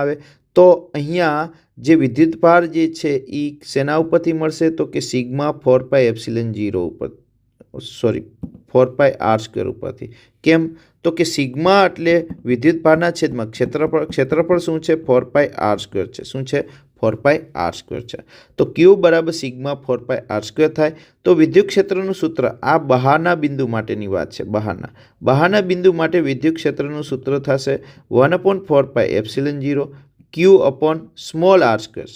આવે. તો અહીંયા જે વિદ્યુત ભાર જે છે એ શેના ઉપરથી મળશે? તો કે σ/4πε0 ઉપર, 4πr² ઉપરથી. કેમ? તો કે સિગ્મા એટલે વિદ્યુત ભારના છેદમાં ક્ષેત્રફળ શું છે? 4πr² છે. શું છે? 4πr² છે. તો Q બરાબર σ/4πr² થાય. તો વિદ્યુત ક્ષેત્રનું સૂત્ર, આ બહારના બિંદુ માટેની વાત છે, બહારના બિંદુ માટે વિદ્યુત ક્ષેત્રનું સૂત્ર થશે 1/4πε0 Q upon સ્મોલ r²,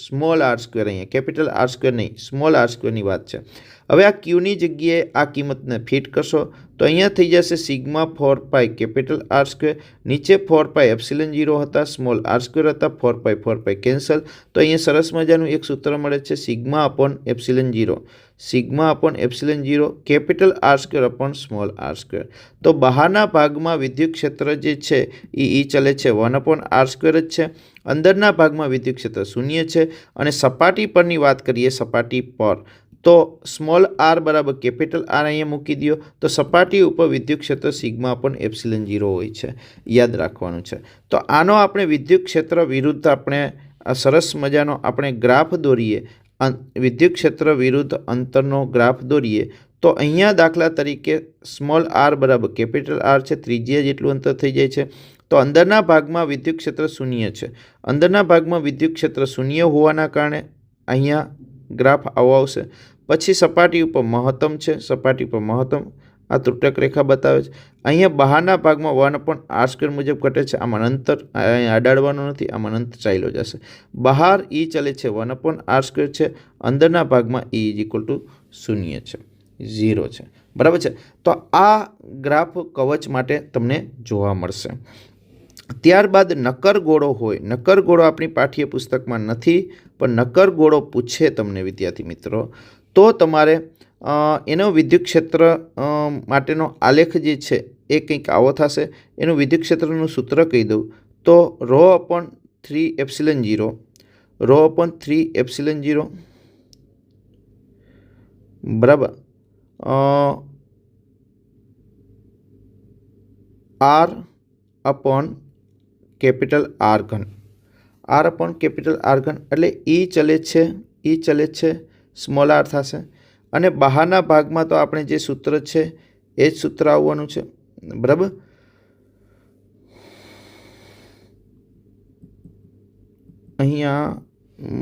અહીંયા કેપિટલ r² નહીં, સ્મોલ r²ની વાત છે. હવે આ Qની જગ્યાએ આ કિંમતને ફિટ કરશો, તો અહીંયા થઈ જશે σ/4π કેપિટલ r², નીચે 4πε0 હતા, સ્મોલ r² હતા, 4π કેન્સલ. તો અહીંયા સરસ મજાનું એક સૂત્ર મળે છે, σ/ε0 capital r² upon small r². તો બહારના ભાગમાં વિદ્યુત ક્ષેત્ર જે છે એ ચલે છે 1/r² જ છે. અંદરના ભાગમાં વિદ્યુત ક્ષેત્ર શૂન્ય છે. અને સપાટી પરની વાત કરીએ, સપાટી પર, તો સ્મોલ r બરાબર કેપિટલ R અહીંયા મૂકી દો, તો સપાટી ઉપર વિદ્યુત ક્ષેત્ર σ/ε0 હોય છે, યાદ રાખવાનું છે. તો આનો આપણે વિદ્યુત ક્ષેત્ર વિરુદ્ધ આપણે સરસ મજાનો આપણે ગ્રાફ દોરીએ, વિદ્યુત ક્ષેત્ર વિરુદ્ધ અંતરનો ગ્રાફ દોરીએ. તો અહીંયા દાખલા તરીકે સ્મોલ r બરાબર કેપિટલ R છે, ત્રિજ્યા જેટલું અંતર થઈ જાય છે. તો અંદરના ભાગમાં વિદ્યુત ક્ષેત્ર શૂન્ય છે. અંદરના ભાગમાં વિદ્યુત ક્ષેત્ર શૂન્ય હોવાના કારણે અહીંયા ગ્રાફ આવો આવશે. પછી સપાટી ઉપર મહત્તમ છે, સપાટી પર મહત્તમ આ ત્રુટક રેખા બતાવે છે. અહીંયા બહારના ભાગમાં 1/r² મુજબ ઘટે છે. આમાં અંતર અહીંયા અડાડવાનું નથી, આમાં અંતર ચાલ્યો જશે. બહાર E ચલે છે 1/r² છે, અંદરના ભાગમાં E = 0 છે, 0 છે. બરાબર છે. તો આ ગ્રાફ કવચ માટે તમને જોવા મળશે. ત્યારબાદ નક્કર ગોળો હોય. નક્કર ગોળો આપણી પાઠ્યપુસ્તકમાં નથી, પણ નક્કર ગોળો પૂછે તમને વિદ્યાર્થી મિત્રો, તો તમારે એનો વિદ્યુત ક્ષેત્ર માટેનો આલેખ જે છે એ કંઈક આવો થશે. એનું વિદ્યુત ક્ષેત્રનું સૂત્ર કહી દઉં તો ρ/3ε0 ρ/3ε0 બરાબર R/R3 R/R3 એટલે E ચલે છે સ્મોલ r થશે. અને બહારના ભાગમાં તો આપણે જે સૂત્ર છે એ જ સૂત્ર આવવાનું છે. બરાબર. અહીંયા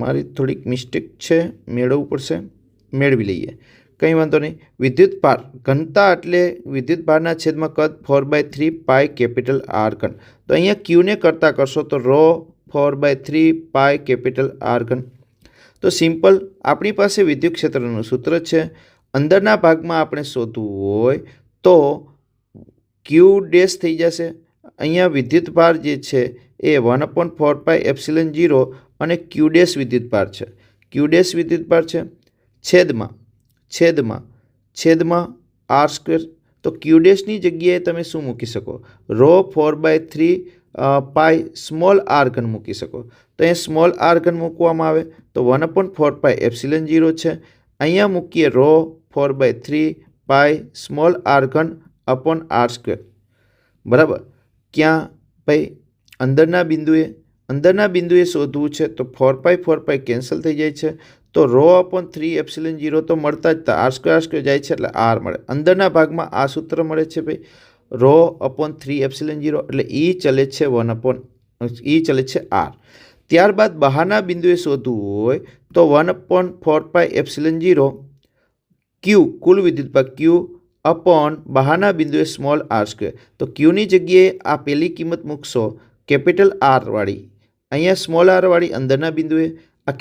મારી થોડીક મિસ્ટેક છે, મેળવવું પડશે, મેળવી લઈએ, કંઈ વાંધો નહીં. વિદ્યુત ભાર ઘનતા એટલે વિદ્યુત ભારના છેદમાં કદ 4/3 પાઈ R3. તો અહીંયા ક્યુને કરતા કરશો તો ρ4/3 પાઈ R3. તો સિમ્પલ આપણી પાસે વિદ્યુત ક્ષેત્રનું સૂત્ર છે. અંદરના ભાગમાં આપણે શોધવું હોય તો ક્યુ ડેશ થઈ જશે. અહીંયા વિદ્યુત ભાર જે છે એ 1/4πε0 અને ક્યુ ડેશ વિદ્યુત ભાર છે, ક્યુ ડેશ વિદ્યુત ભાર છે છેદમાં r². તો ક્યુ ડેશની જગ્યાએ તમે શું મૂકી શકો? ρ4/3 પાઈ સ્મોલ r3 મૂકી શકો. તો અહીંયા સ્મોલ r3 મૂકવામાં આવે તો 1/4πε0 છે. અહીંયા મૂકીએ ρ4/3 પાઈ સ્મોલ r3 અપોન r². બરાબર. ક્યાં ભાઈ? અંદરના બિંદુએ શોધવું છે તો 4π કેન્સલ થઈ જાય છે. તો ρ/3ε0 તો મળતા જ હતા, r² જાય છે એટલે r મળે. અંદરના ભાગમાં આ સૂત્ર મળે છે ભાઈ, ρ/3ε0 એટલે E ચલે છે r. ત્યારબાદ બહારના બિંદુએ શોધવું હોય તો 1/4πε0 ક્યુ કુલ વિદ્યુતભાર ક્યુ અપોન બહારના બિંદુએ સ્મોલ r². તો ક્યુની જગ્યાએ આ પહેલી કિંમત મૂકશો R વાળી, અહીંયા સ્મોલ r વાળી અંદરના બિંદુએ, આ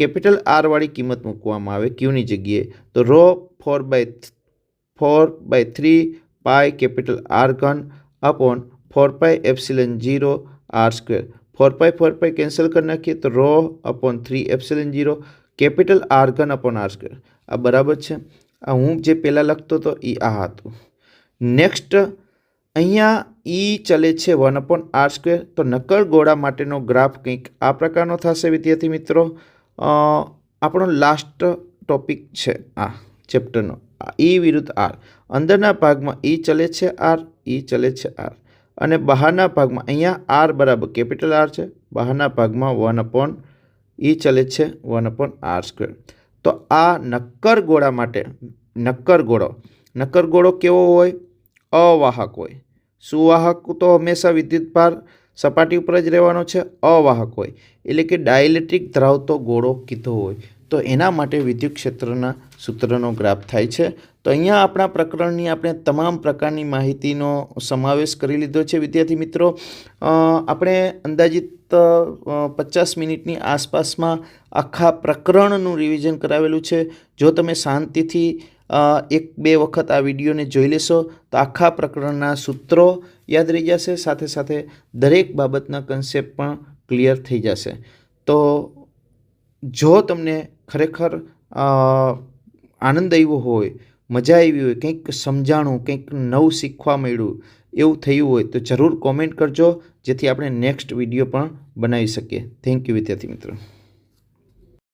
R વાળી કિંમત મૂકવામાં આવે ક્યુની જગ્યાએ. તો ρ4/3 પાઈ R3 અપોન 4πε0 r². 4π કેન્સલ કરી નાખીએ તો ρ/3ε0 R3 અપોન r². આ બરાબર છે. આ હું જે પહેલાં લખતો હતો એ આ હતું. નેક્સ્ટ અહીંયા E ચલે છે 1/r². તો નક્કર ગોળા માટેનો ગ્રાફ કંઈક આ પ્રકારનો થશે વિદ્યાર્થી મિત્રો. આપણો લાસ્ટ ટોપિક છે આ ચેપ્ટરનો, E વિરુદ્ધ R. અંદરના ભાગમાં E ચલે છે R, અને બહારના ભાગમાં અહીંયા R બરાબર R છે, બહારના ભાગમાં 1/E ચલે છે 1/r². તો આ નક્કર ગોળા માટે નક્કર ગોળો કેવો હોય? અવાહક હોય. સુવાહક તો હંમેશા વિદ્યુતભાર સપાટી ઉપર જ રહેવાનો છે. અવાહક હોય એટલે કે ડાયલેક્ટ્રિક ધરાવતો ગોળો કીધો હોય તો એના માટે વિદ્યુત ક્ષેત્રના સૂત્રનો ગ્રાફ થાય છે. તો અહીંયા આપણા પ્રકરણની આપણે તમામ પ્રકારની માહિતીનો સમાવેશ કરી લીધો છે વિદ્યાર્થી મિત્રો. આપણે અંદાજિત 50 મિનિટની આસપાસમાં આખા પ્રકરણનું રિવિઝન કરાવેલું છે. જો તમે શાંતિથી 1-2 વખત આ વિડીયોને જોઈ લેશો તો આખા પ્રકરણના સૂત્રો યાદ રહી જશે, સાથે સાથે દરેક બાબતના કન્સેપ્ટ પણ ક્લિયર થઈ જશે. તો જો તમને ખરેખર આનંદ આવ્યો હોય, મજા આવી હોય, કંઈક સમજાણું, કંઈક નવું શીખવા મળ્યું એવું થયું હોય તો જરૂર કોમેન્ટ કરજો, જેથી આપણે નેક્સ્ટ વિડીયો પણ બનાવી શકીએ. થેન્ક યુ વિદ્યાર્થી મિત્રો.